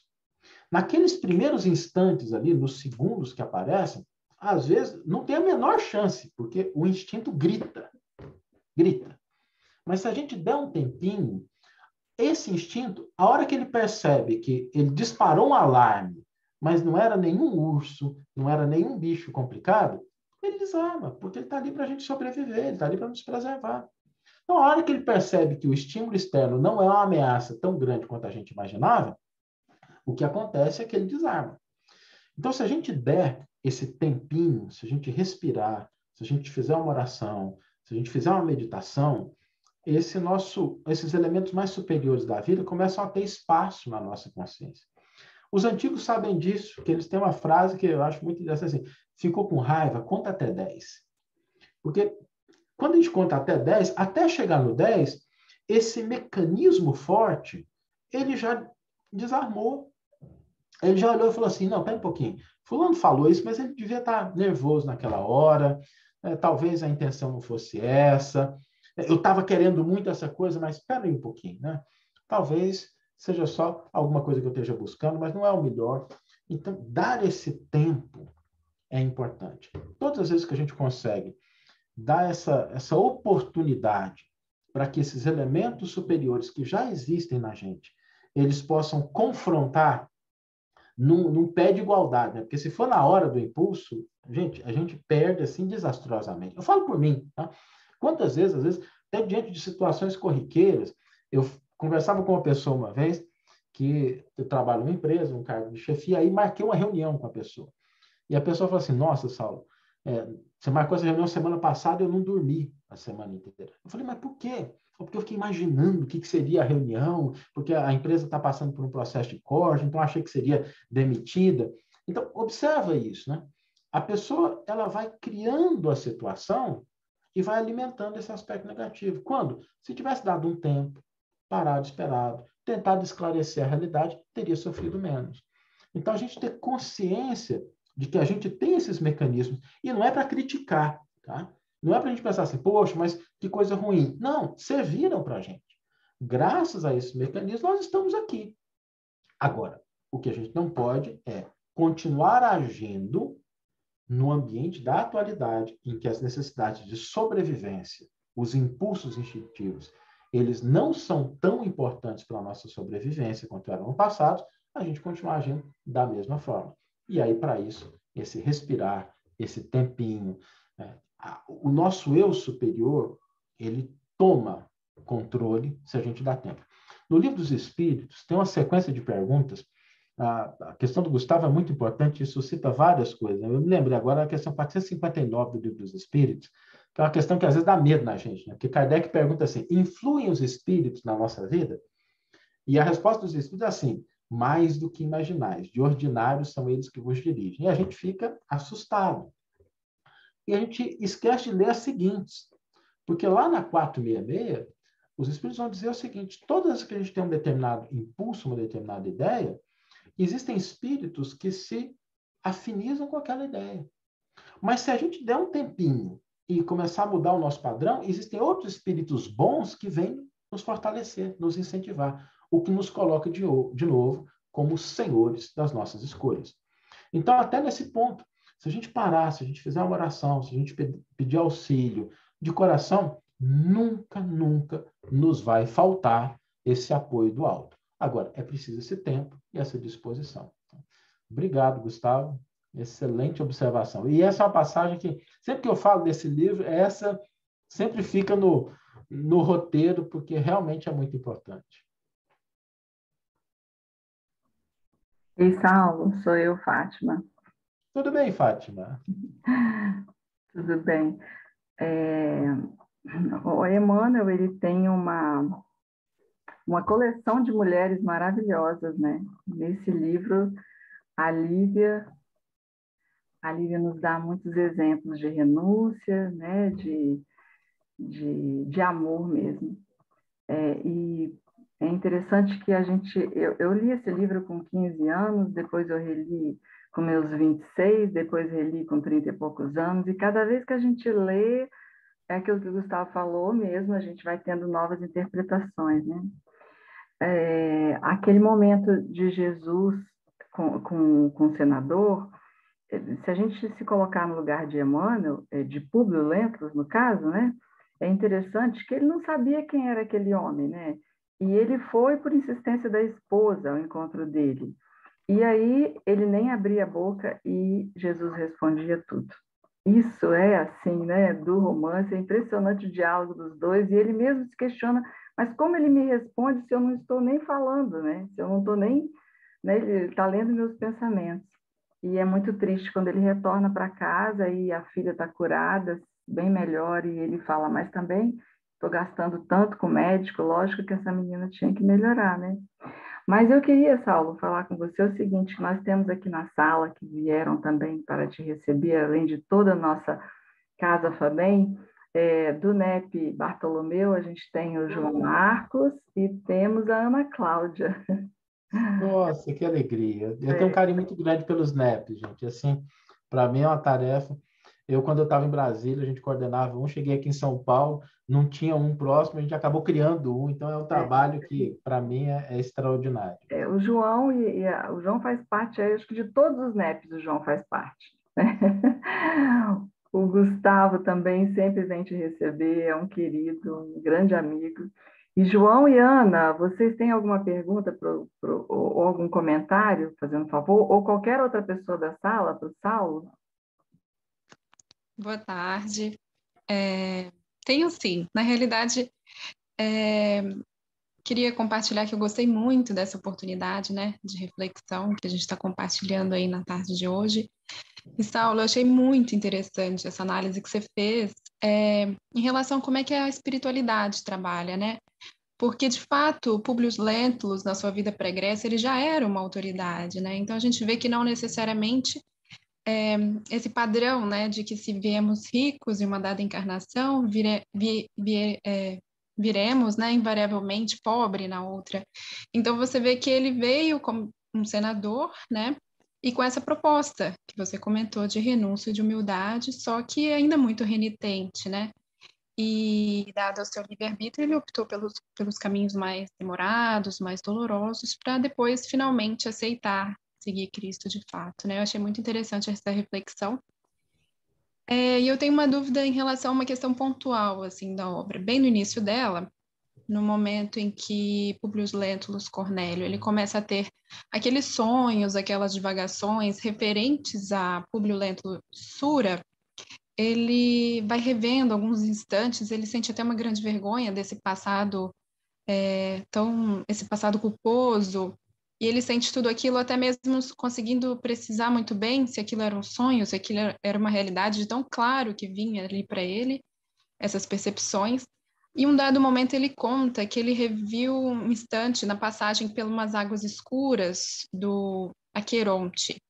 Naqueles primeiros instantes ali, nos segundos que aparecem, às vezes não tem a menor chance, porque o instinto grita. Grita. Mas se a gente der um tempinho, esse instinto, a hora que ele percebe que ele disparou um alarme, mas não era nenhum urso, não era nenhum bicho complicado, ele desarma, porque ele está ali para a gente sobreviver, ele está ali para nos preservar. Então, a hora que ele percebe que o estímulo externo não é uma ameaça tão grande quanto a gente imaginava, o que acontece é que ele desarma. Então, se a gente der esse tempinho, se a gente respirar, se a gente fizer uma oração, se a gente fizer uma meditação, esses elementos mais superiores da vida começam a ter espaço na nossa consciência. Os antigos sabem disso, que eles têm uma frase que eu acho muito interessante, assim, ficou com raiva, conta até 10. Porque quando a gente conta até 10, até chegar no 10, esse mecanismo forte, ele já desarmou. Ele já olhou e falou assim, não, pera um pouquinho, fulano falou isso, mas ele devia estar nervoso naquela hora, talvez a intenção não fosse essa, eu estava querendo muito essa coisa, mas espera aí um pouquinho, né? Talvez seja só alguma coisa que eu esteja buscando, mas não é o melhor. Então, dar esse tempo é importante. Todas as vezes que a gente consegue dar essa oportunidade para que esses elementos superiores que já existem na gente, eles possam confrontar num pé de igualdade, né? Porque se for na hora do impulso, a gente perde assim desastrosamente. Eu falo por mim, tá? Quantas vezes, às vezes, até diante de situações corriqueiras, eu conversava com uma pessoa uma vez, que eu trabalho numa empresa, um cargo de chefia, aí marquei uma reunião com a pessoa. E a pessoa falou assim, nossa, Saulo, você marcou essa reunião semana passada, eu não dormi a semana inteira. Eu falei, mas por quê? Porque eu fiquei imaginando o que seria a reunião, porque a empresa está passando por um processo de corte, então achei que seria demitida. Então, observa isso, né? A pessoa, ela vai criando a situação e vai alimentando esse aspecto negativo. Quando? Se tivesse dado um tempo, parado, esperado, tentado esclarecer a realidade, teria sofrido menos. Então, a gente ter consciência de que a gente tem esses mecanismos, e não é para criticar, tá? Não é para a gente pensar assim, poxa, mas que coisa ruim. Não, serviram para a gente. Graças a esses mecanismos, nós estamos aqui. Agora, o que a gente não pode é continuar agindo no ambiente da atualidade, em que as necessidades de sobrevivência, os impulsos instintivos, eles não são tão importantes para a nossa sobrevivência quanto eram no passado, a gente continuar agindo da mesma forma. E aí, para isso, esse respirar, esse tempinho, né? O nosso eu superior, ele toma controle se a gente dá tempo. No Livro dos Espíritos, tem uma sequência de perguntas. A questão do Gustavo é muito importante, isso cita várias coisas. Eu me lembrei agora da questão 459 do Livro dos Espíritos, que é uma questão que às vezes dá medo na gente, né? Porque Kardec pergunta assim, influem os espíritos na nossa vida? E a resposta dos espíritos é assim, mais do que imaginais, de ordinário são eles que vos dirigem. E a gente fica assustado. E a gente esquece de ler as seguintes, porque lá na 466, os espíritos vão dizer o seguinte, todas as que a gente tem um determinado impulso, uma determinada ideia, existem espíritos que se afinizam com aquela ideia. Mas se a gente der um tempinho e começar a mudar o nosso padrão, existem outros espíritos bons que vêm nos fortalecer, nos incentivar, o que nos coloca de novo como senhores das nossas escolhas. Então, até nesse ponto, se a gente parar, se a gente fizer uma oração, se a gente pedir auxílio de coração, nunca, nunca nos vai faltar esse apoio do alto. Agora, é preciso esse tempo e essa disposição. Obrigado, Gustavo. Excelente observação. E essa é uma passagem que, sempre que eu falo desse livro, essa sempre fica no roteiro, porque realmente é muito importante. Ei, Saulo, sou eu, Fátima. Tudo bem, Fátima? Tudo bem. O Emmanuel, ele tem uma coleção de mulheres maravilhosas, né? Nesse livro, a Lívia nos dá muitos exemplos de renúncia, né? De amor mesmo. E é interessante que eu li esse livro com 15 anos, depois eu reli com meus 26, depois reli com 30 e poucos anos, e cada vez que a gente lê, é aquilo que o Gustavo falou mesmo, a gente vai tendo novas interpretações, né? Aquele momento de Jesus com o senador, se a gente se colocar no lugar de Emmanuel, de Públio Lentulus, no caso, né? É interessante que ele não sabia quem era aquele homem, né? E ele foi por insistência da esposa ao encontro dele. E aí ele nem abria a boca e Jesus respondia tudo. isso é assim, né, do romance, é impressionante o diálogo dos dois, e ele mesmo se questiona, mas como ele me responde se eu não estou nem falando, né? Se eu não estou nem, né, ele está lendo meus pensamentos. E é muito triste quando ele retorna para casa e a filha está curada, bem melhor, e ele fala, mas também estou gastando tanto com o médico, lógico que essa menina tinha que melhorar, né? Mas eu queria, Saulo, falar com você o seguinte, nós temos aqui na sala, que vieram também para te receber, além de toda a nossa Casa Fabem, do NEP Bartolomeu, a gente tem o João Marcos e temos a Ana Cláudia. Nossa, que alegria. Eu tenho um carinho muito grande pelos NEPs, gente. Assim, para mim é uma tarefa. Quando eu estava em Brasília, a gente coordenava um, cheguei aqui em São Paulo, não tinha um próximo, a gente acabou criando um, então é um trabalho que, para mim, é extraordinário. O João o João faz parte, acho que de todos os NEPs o João faz parte. Né? O Gustavo também sempre vem te receber, é um querido, um grande amigo. E João e Ana, vocês têm alguma pergunta ou algum comentário, fazendo favor? Ou qualquer outra pessoa da sala para o Saulo? Boa tarde. Tenho sim. Na realidade, queria compartilhar que eu gostei muito dessa oportunidade, né, de reflexão que a gente está compartilhando aí na tarde de hoje. E, Saulo, eu achei muito interessante essa análise que você fez em relação a como é que a espiritualidade trabalha, né? Porque, de fato, Públio Lentulus, na sua vida pregressa, ele já era uma autoridade, né? Então, a gente vê que não necessariamente esse padrão, né, de que se viemos ricos em uma dada encarnação, viremos, né, invariavelmente pobre na outra. Então, você vê que ele veio como um senador, né, e com essa proposta que você comentou de renúncia e de humildade, só que ainda muito renitente, né? E, dado o seu livre-arbítrio, ele optou pelos caminhos mais demorados, mais dolorosos, para depois, finalmente, aceitar seguir Cristo de fato, né? Eu achei muito interessante essa reflexão. E eu tenho uma dúvida em relação a uma questão pontual, assim, da obra. Bem no início dela, no momento em que Publio Lentulus Cornélio, ele começa a ter aqueles sonhos, aquelas divagações referentes a Publio Lentulus Sura, ele vai revendo alguns instantes, ele sente até uma grande vergonha desse passado, esse passado culposo, e ele sente tudo aquilo até mesmo conseguindo precisar muito bem se aquilo era um sonho, se aquilo era uma realidade, de tão claro que vinha ali para ele, essas percepções. E um dado momento ele conta que ele reviu um instante na passagem pelas umas águas escuras do Aqueronte,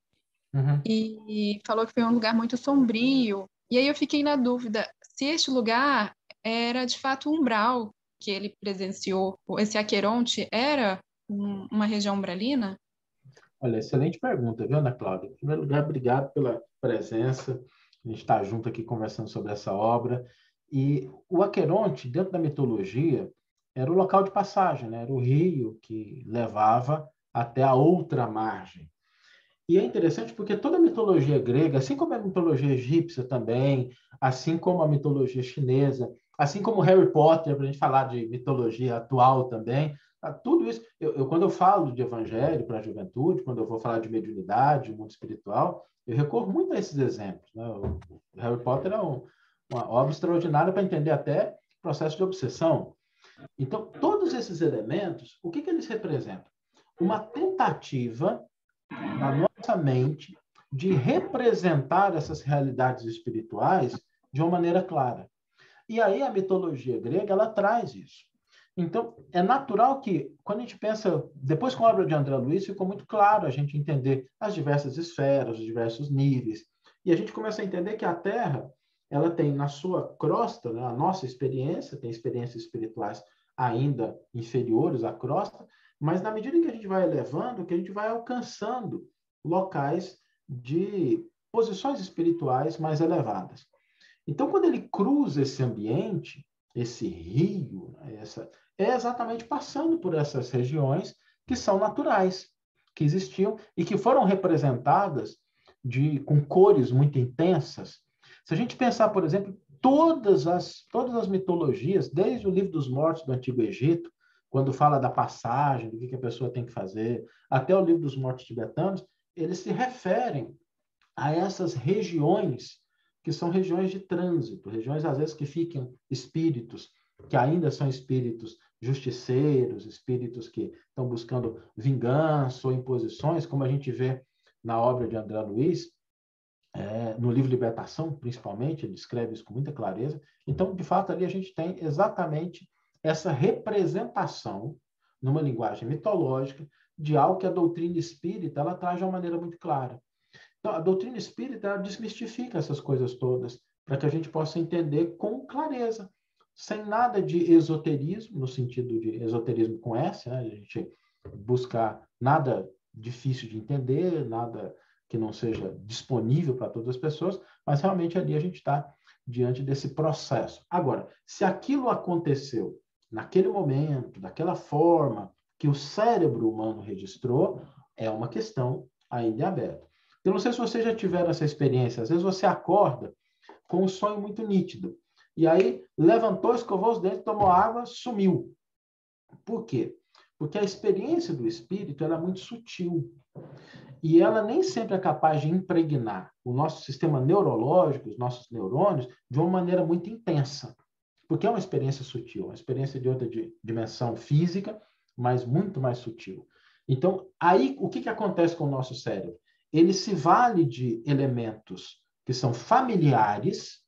e falou que foi um lugar muito sombrio. E aí eu fiquei na dúvida se este lugar era de fato um umbral que ele presenciou. Esse Aqueronte era uma região umbralina? Olha, excelente pergunta, viu, Ana Cláudia? Em primeiro lugar, obrigado pela presença. A gente está junto aqui conversando sobre essa obra. E o Aqueronte, dentro da mitologia, era o local de passagem, né? Era o rio que levava até a outra margem. E é interessante porque toda a mitologia grega, assim como a mitologia egípcia também, assim como a mitologia chinesa, assim como Harry Potter, para a gente falar de mitologia atual também, tudo isso, quando eu falo de evangelho para a juventude, quando eu vou falar de mediunidade, mundo espiritual, eu recorro muito a esses exemplos. Né? O Harry Potter é uma obra extraordinária para entender até o processo de obsessão. Então, todos esses elementos, o que eles representam? Uma tentativa da nossa mente de representar essas realidades espirituais de uma maneira clara. E aí a mitologia grega, ela traz isso. Então, é natural que, quando a gente pensa, depois com a obra de André Luiz, ficou muito claro a gente entender as diversas esferas, os diversos níveis, e a gente começa a entender que a Terra, ela tem na sua crosta, né, a nossa experiência, tem experiências espirituais ainda inferiores à crosta, mas na medida em que a gente vai elevando, que a gente vai alcançando locais de posições espirituais mais elevadas. Então, quando ele cruza esse ambiente, esse rio, é exatamente passando por essas regiões que são naturais, que existiam e que foram representadas com cores muito intensas. Se a gente pensar, por exemplo, todas as mitologias, desde o Livro dos Mortos do Antigo Egito, quando fala da passagem, do que a pessoa tem que fazer, até o Livro dos Mortos Tibetanos, eles se referem a essas regiões que são regiões de trânsito, regiões, às vezes, que ficam espíritos, que ainda são espíritos justiceiros, espíritos que estão buscando vingança ou imposições, como a gente vê na obra de André Luiz, no livro Libertação, principalmente, ele escreve isso com muita clareza. Então, de fato, ali a gente tem exatamente essa representação, numa linguagem mitológica, de algo que a doutrina espírita ela traz de uma maneira muito clara. Então, a doutrina espírita ela desmistifica essas coisas todas, para que a gente possa entender com clareza, sem nada de esoterismo, no sentido de esoterismo com S, né? A gente buscar nada difícil de entender, nada que não seja disponível para todas as pessoas, mas realmente ali a gente está diante desse processo. Agora, se aquilo aconteceu naquele momento, daquela forma que o cérebro humano registrou, é uma questão ainda aberta. Eu não sei se vocês já tiveram essa experiência, às vezes você acorda com um sonho muito nítido, e aí levantou, escovou os dentes, tomou água, sumiu. Por quê? Porque a experiência do espírito ela é muito sutil. E ela nem sempre é capaz de impregnar o nosso sistema neurológico, os nossos neurônios, de uma maneira muito intensa. Porque é uma experiência sutil, uma experiência de outra dimensão física, mas muito mais sutil. Então, aí, o que acontece com o nosso cérebro? Ele se vale de elementos que são familiares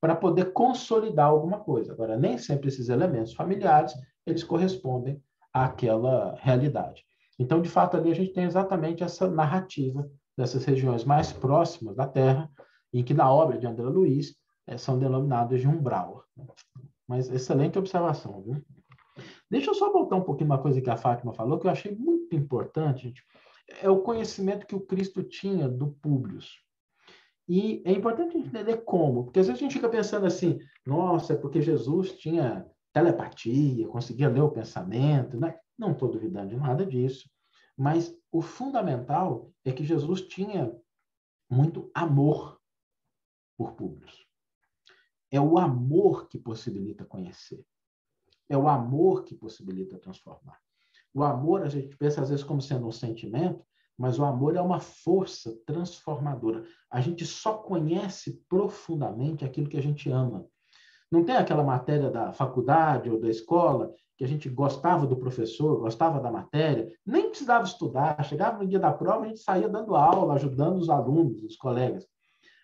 para poder consolidar alguma coisa. Agora, nem sempre esses elementos familiares, eles correspondem àquela realidade. Então, de fato, ali a gente tem exatamente essa narrativa dessas regiões mais próximas da Terra, em que na obra de André Luiz são denominadas de umbral. Mas excelente observação, viu? Deixa eu só voltar um pouquinho uma coisa que a Fátima falou, que eu achei muito importante, gente. É o conhecimento que o Cristo tinha do Públio. E é importante entender como, porque às vezes a gente fica pensando assim, nossa, é porque Jesus tinha telepatia, conseguia ler o pensamento, né? Não estou duvidando de nada disso, mas o fundamental é que Jesus tinha muito amor por Públio. É o amor que possibilita conhecer. É o amor que possibilita transformar. O amor, a gente pensa às vezes como sendo um sentimento, mas o amor é uma força transformadora. A gente só conhece profundamente aquilo que a gente ama. Não tem aquela matéria da faculdade ou da escola que a gente gostava do professor, gostava da matéria, nem precisava estudar, chegava no dia da prova, a gente saía dando aula, ajudando os alunos, os colegas.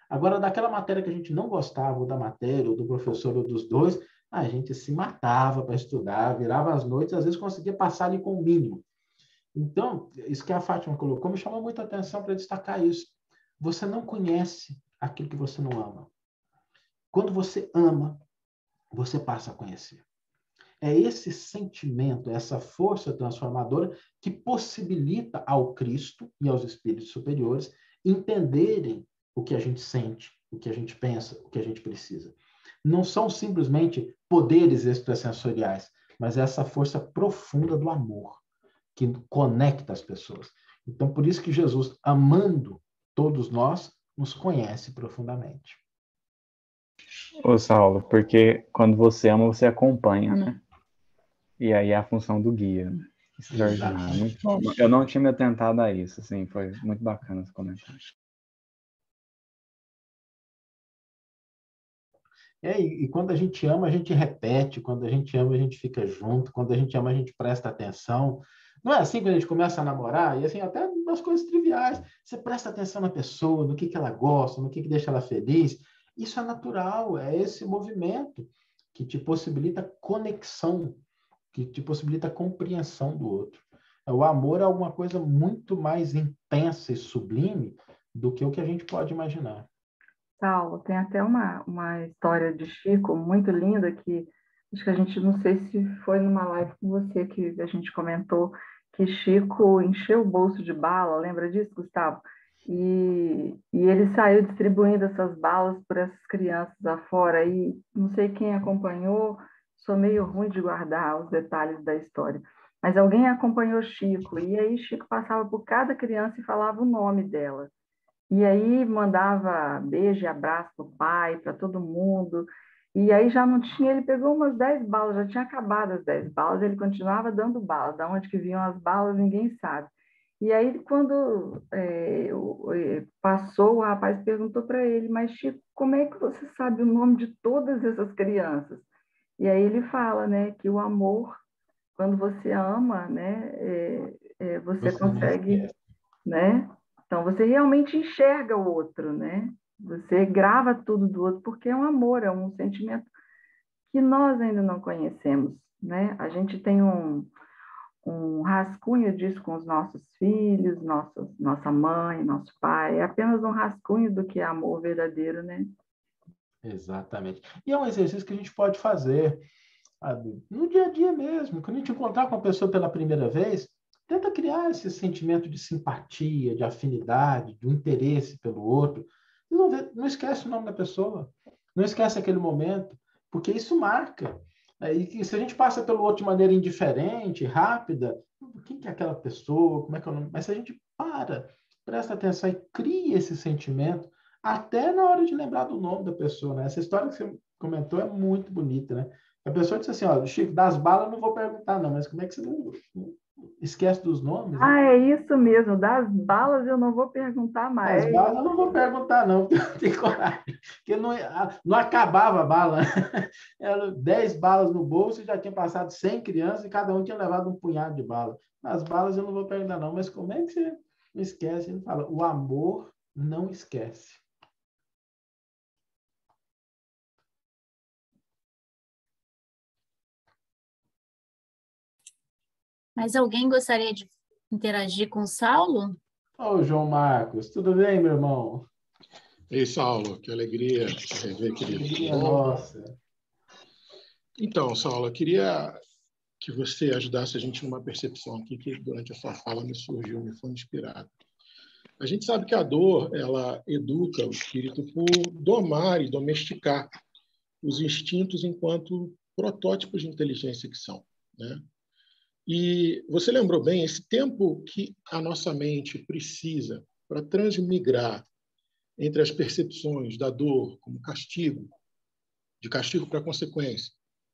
Agora, daquela matéria que a gente não gostava, ou da matéria, ou do professor, ou dos dois, a gente se matava para estudar, virava as noites, às vezes conseguia passar ali com o mínimo. Então, isso que a Fátima colocou me chamou muita atenção para destacar isso. Você não conhece aquilo que você não ama. Quando você ama, você passa a conhecer. É esse sentimento, essa força transformadora que possibilita ao Cristo e aos espíritos superiores entenderem o que a gente sente, o que a gente pensa, o que a gente precisa. Não são simplesmente poderes extrasensoriais, mas essa força profunda do amor que conecta as pessoas. Então, por isso que Jesus, amando todos nós, nos conhece profundamente. Ô, Saulo, porque quando você ama, você acompanha, né? E aí é a função do guia. Né? Extraordinário. Muito bom. Eu não tinha me atentado a isso, assim, foi muito bacana esse comentário. E quando a gente ama, a gente repete, quando a gente ama, a gente fica junto, quando a gente ama, a gente presta atenção. Não é assim que a gente começa a namorar, e assim, até nas coisas triviais, você presta atenção na pessoa, no que ela gosta, no que deixa ela feliz. Isso é natural, é esse movimento que te possibilita conexão, que te possibilita compreensão do outro. O amor é alguma coisa muito mais intensa e sublime do que o que a gente pode imaginar. Saulo, tem até uma história de Chico muito linda que acho que a gente, não sei se foi numa live com você que a gente comentou que Chico encheu o bolso de bala, lembra disso, Gustavo? E ele saiu distribuindo essas balas para essas crianças afora e não sei quem acompanhou, sou meio ruim de guardar os detalhes da história, mas alguém acompanhou Chico e aí Chico passava por cada criança e falava o nome dela. E aí mandava beijo e abraço para o pai, para todo mundo. E aí já não tinha, ele pegou umas 10 balas, já tinha acabado as 10 balas, ele continuava dando bala. Da onde que vinham as balas, ninguém sabe. E aí, quando passou, o rapaz perguntou para ele, mas Chico, como é que você sabe o nome de todas essas crianças? E aí ele fala, né, que o amor, quando você ama, né, você consegue, né? Então, você realmente enxerga o outro, né? Você grava tudo do outro, porque é um amor, é um sentimento que nós ainda não conhecemos, né? A gente tem um rascunho disso com os nossos filhos, nossa mãe, nosso pai, é apenas um rascunho do que é amor verdadeiro, né? Exatamente. E é um exercício que a gente pode fazer, sabe, no dia a dia mesmo. Quando a gente encontrar com a pessoa pela primeira vez, tenta criar esse sentimento de simpatia, de afinidade, de um interesse pelo outro. Não esquece o nome da pessoa, não esquece aquele momento, porque isso marca. E se a gente passa pelo outro de maneira indiferente, rápida, quem que é aquela pessoa? Como é que é o nome? Mas se a gente presta atenção e cria esse sentimento, até na hora de lembrar do nome da pessoa, né? Essa história que você comentou é muito bonita, né? A pessoa disse assim, ó, Chico, das balas eu não vou perguntar não, mas como é que você não esquece dos nomes, né? É isso mesmo, das balas eu não vou perguntar mais. Das balas eu não vou perguntar não, porque eu não tenho coragem, porque não acabava a bala. Era 10 balas no bolso e já tinha passado 100 crianças e cada um tinha levado um punhado de bala. As balas eu não vou perguntar não, mas como é que você não esquece? Ele fala, o amor não esquece. Mas alguém gostaria de interagir com o Saulo? Ô, João Marcos, tudo bem, meu irmão? Ei, Saulo, que alegria te rever, querido. Alegria nossa. Então, Saulo, eu queria que você ajudasse a gente numa percepção aqui que durante a sua fala me surgiu, me foi inspirado. A gente sabe que a dor, ela educa o espírito por domar e domesticar os instintos enquanto protótipos de inteligência que são, né? E você lembrou bem, esse tempo que a nossa mente precisa para transmigrar entre as percepções da dor como castigo, de castigo para consequência,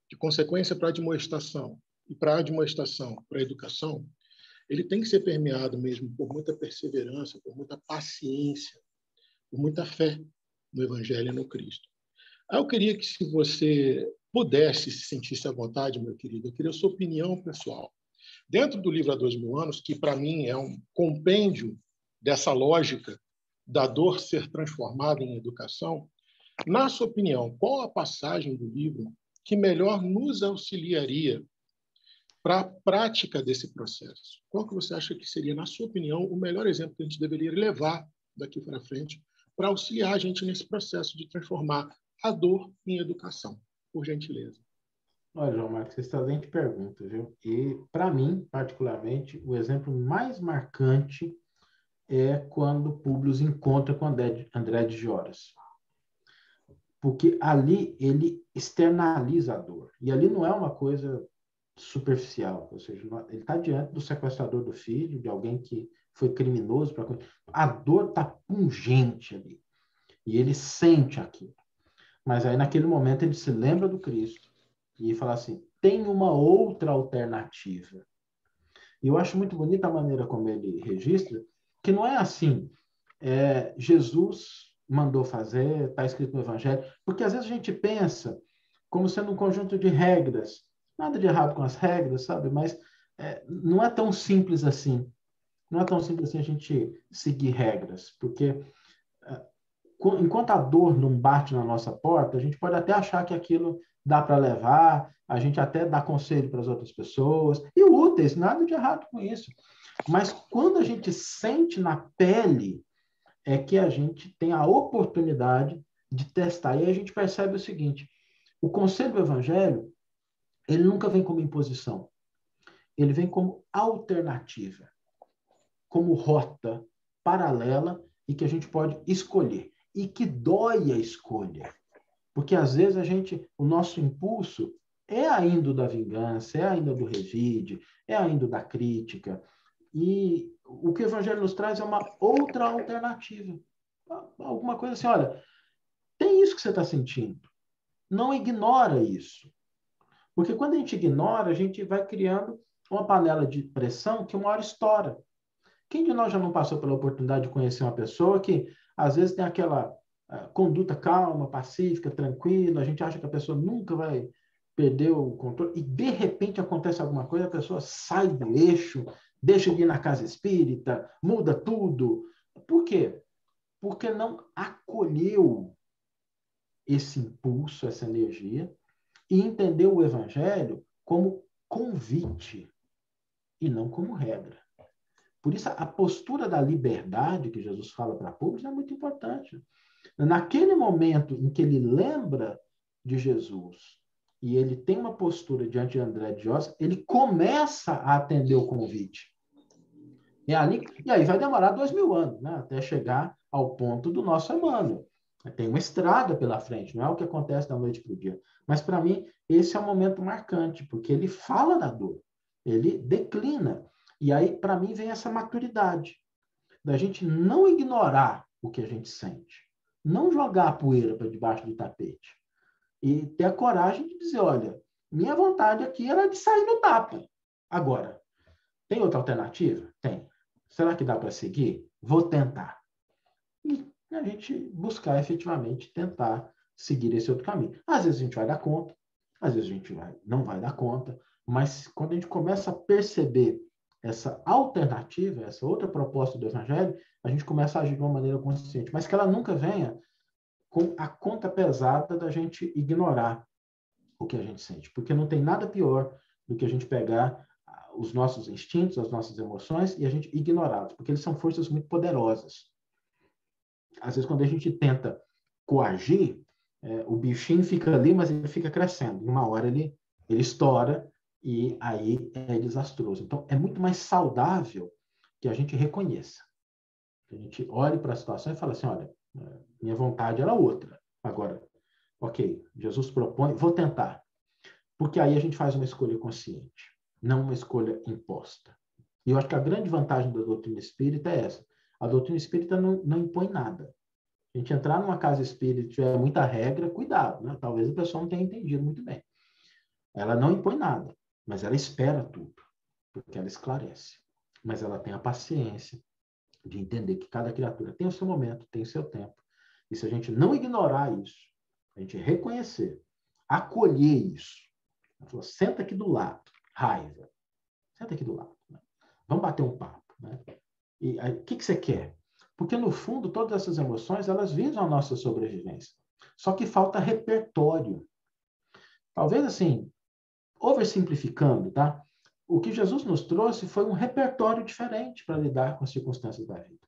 de consequência para admoestação, e para admoestação para educação, ele tem que ser permeado mesmo por muita perseverança, por muita paciência, por muita fé no Evangelho e no Cristo. Aí eu queria que, se você pudesse se sentisse à vontade, meu querido, eu queria a sua opinião pessoal. Dentro do livro Há 2000 anos, que para mim é um compêndio dessa lógica da dor ser transformada em educação, na sua opinião, qual a passagem do livro que melhor nos auxiliaria para a prática desse processo? Qual que você acha que seria, na sua opinião, o melhor exemplo que a gente deveria levar daqui para frente para auxiliar a gente nesse processo de transformar a dor em educação? Por gentileza. Olha, João Marcos, excelente pergunta, viu? E, para mim, particularmente, o exemplo mais marcante é quando Públio encontra com André de Gioras. Porque ali ele externaliza a dor. E ali não é uma coisa superficial, ou seja, ele está diante do sequestrador do filho, de alguém que foi criminoso. A dor está pungente ali. E ele sente aquilo. Mas aí, naquele momento, ele se lembra do Cristo e fala assim, tem uma outra alternativa. E eu acho muito bonita a maneira como ele registra, que não é assim, Jesus mandou fazer, está escrito no Evangelho, porque às vezes a gente pensa como sendo um conjunto de regras, nada de errado com as regras, sabe? Mas não é tão simples assim. Não é tão simples assim a gente seguir regras, porque enquanto a dor não bate na nossa porta, a gente pode até achar que aquilo dá para levar, a gente até dá conselho para as outras pessoas, e úteis, nada de errado com isso. Mas quando a gente sente na pele, é que a gente tem a oportunidade de testar. E aí a gente percebe o seguinte, o conselho do Evangelho, ele nunca vem como imposição, ele vem como alternativa, como rota paralela e que a gente pode escolher. E que dói a escolha. Porque, às vezes, o nosso impulso é ainda da vingança, é ainda do revide, é ainda da crítica. E o que o Evangelho nos traz é uma outra alternativa. Alguma coisa assim, olha, tem isso que você está sentindo. Não ignora isso. Porque quando a gente ignora, a gente vai criando uma panela de pressão que uma hora estoura. Quem de nós já não passou pela oportunidade de conhecer uma pessoa que, às vezes, tem aquela conduta calma, pacífica, tranquila, a gente acha que a pessoa nunca vai perder o controle, e, de repente, acontece alguma coisa, a pessoa sai do eixo, deixa de ir na casa espírita, muda tudo. Por quê? Porque não acolheu esse impulso, essa energia, e entendeu o evangelho como convite e não como regra. Por isso, a postura da liberdade que Jesus fala para Públio é muito importante. Naquele momento em que ele lembra de Jesus e ele tem uma postura diante de André de Ossa, ele começa a atender o convite. E aí vai demorar 2000 anos, né, até chegar ao ponto do nosso Emmanuel. Tem uma estrada pela frente, não é o que acontece da noite para o dia. Mas, para mim, esse é um momento marcante, porque ele fala da dor, ele declina. E aí, para mim, vem essa maturidade, da gente não ignorar o que a gente sente, não jogar a poeira para debaixo do tapete, e ter a coragem de dizer, olha, minha vontade aqui era de sair no tapa. Agora, tem outra alternativa? Tem. Será que dá para seguir? Vou tentar. E a gente buscar efetivamente tentar seguir esse outro caminho. Às vezes a gente vai dar conta, às vezes a gente não vai dar conta, mas quando a gente começa a perceber essa alternativa, essa outra proposta do Evangelho, a gente começa a agir de uma maneira consciente, mas que ela nunca venha com a conta pesada da gente ignorar o que a gente sente, porque não tem nada pior do que a gente pegar os nossos instintos, as nossas emoções e a gente ignorá-los, porque eles são forças muito poderosas. Às vezes, quando a gente tenta coagir, o bichinho fica ali, mas ele fica crescendo. Em uma hora ele estoura e aí é desastroso. Então, é muito mais saudável que a gente reconheça. Que a gente olhe para a situação e fale assim, olha, minha vontade era outra. Agora, ok, Jesus propõe, vou tentar. Porque aí a gente faz uma escolha consciente, não uma escolha imposta. E eu acho que a grande vantagem da doutrina espírita é essa. A doutrina espírita não impõe nada. A gente entrar numa casa espírita e tiver muita regra, cuidado, né? Talvez a pessoa não tenha entendido muito bem. Ela não impõe nada, mas ela espera tudo, porque ela esclarece. Mas ela tem a paciência de entender que cada criatura tem o seu momento, tem o seu tempo. E se a gente não ignorar isso, a gente reconhecer, acolher isso, ela falou, senta aqui do lado, raiva, senta aqui do lado, né? Vamos bater um papo, né? E aí, o que você quer? Porque, no fundo, todas essas emoções, elas visam a nossa sobrevivência. Só que falta repertório. Talvez, assim, oversimplificando, tá? O que Jesus nos trouxe foi um repertório diferente para lidar com as circunstâncias da vida.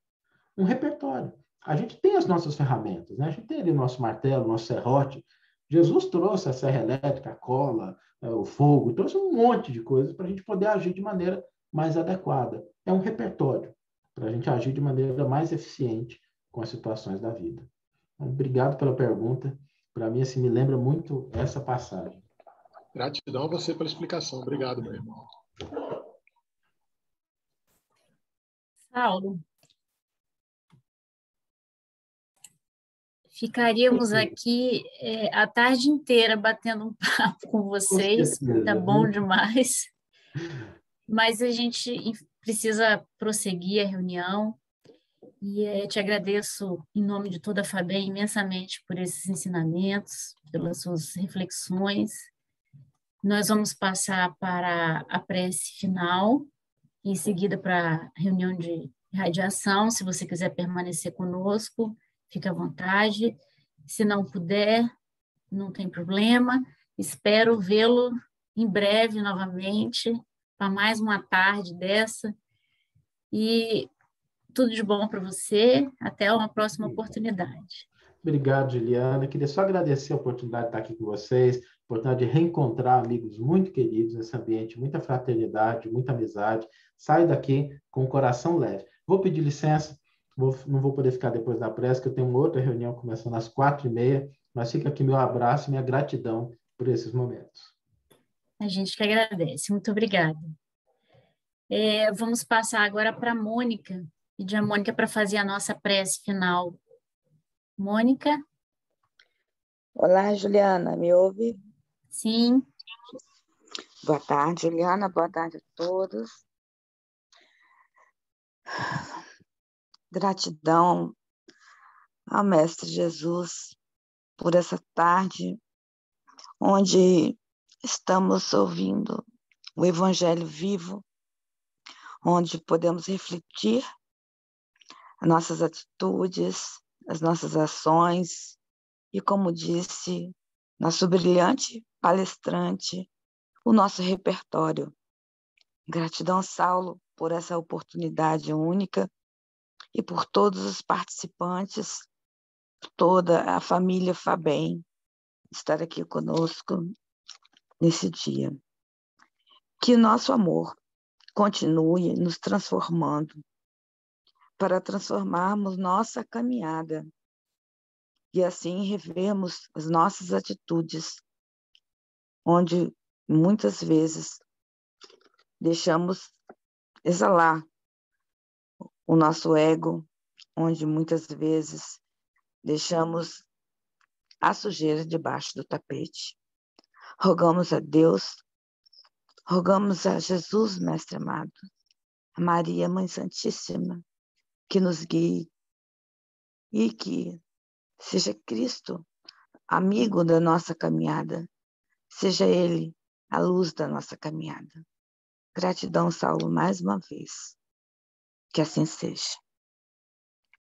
Um repertório. A gente tem as nossas ferramentas, né? A gente tem ali o nosso martelo, o nosso serrote. Jesus trouxe a serra elétrica, a cola, o fogo, trouxe um monte de coisas para a gente poder agir de maneira mais adequada. É um repertório para a gente agir de maneira mais eficiente com as situações da vida. Então, obrigado pela pergunta. Para mim, assim, me lembra muito essa passagem. Gratidão a você pela explicação. Obrigado, meu irmão. Saulo, ficaríamos aqui a tarde inteira batendo um papo com vocês, tá bom demais. Mas a gente precisa prosseguir a reunião e eu te agradeço em nome de toda a FABEM imensamente por esses ensinamentos, pelas suas reflexões. Nós vamos passar para a prece final, em seguida para a reunião de radiação. Se você quiser permanecer conosco, fique à vontade. Se não puder, não tem problema. Espero vê-lo em breve novamente, para mais uma tarde dessa. E tudo de bom para você. Até uma próxima oportunidade. Obrigado, Juliana. Queria só agradecer a oportunidade de estar aqui com vocês, a oportunidade de reencontrar amigos muito queridos nesse ambiente, muita fraternidade, muita amizade. Saio daqui com o coração leve. Vou pedir licença, não vou poder ficar depois da prece, que eu tenho uma outra reunião começando às 4h30, mas fica aqui meu abraço e minha gratidão por esses momentos. A gente que agradece. Muito obrigada. Vamos passar agora para a Mônica, pedir a Mônica para fazer a nossa prece final. Mônica? Olá, Juliana, me ouve? Sim. Boa tarde, Juliana, boa tarde a todos. Gratidão ao Mestre Jesus por essa tarde, onde estamos ouvindo o Evangelho vivo, onde podemos refletir as nossas atitudes, as nossas ações, e, como disse nosso brilhante palestrante, o nosso repertório. Gratidão, Saulo, por essa oportunidade única e por todos os participantes, toda a família Fabem, estar aqui conosco nesse dia. Que nosso amor continue nos transformando, para transformarmos nossa caminhada e assim revermos as nossas atitudes, onde muitas vezes deixamos exalar o nosso ego, onde muitas vezes deixamos a sujeira debaixo do tapete. Rogamos a Deus, rogamos a Jesus, Mestre amado, a Maria, Mãe Santíssima, que nos guie e que seja Cristo amigo da nossa caminhada, seja Ele a luz da nossa caminhada. Gratidão, Saulo, mais uma vez. Que assim seja.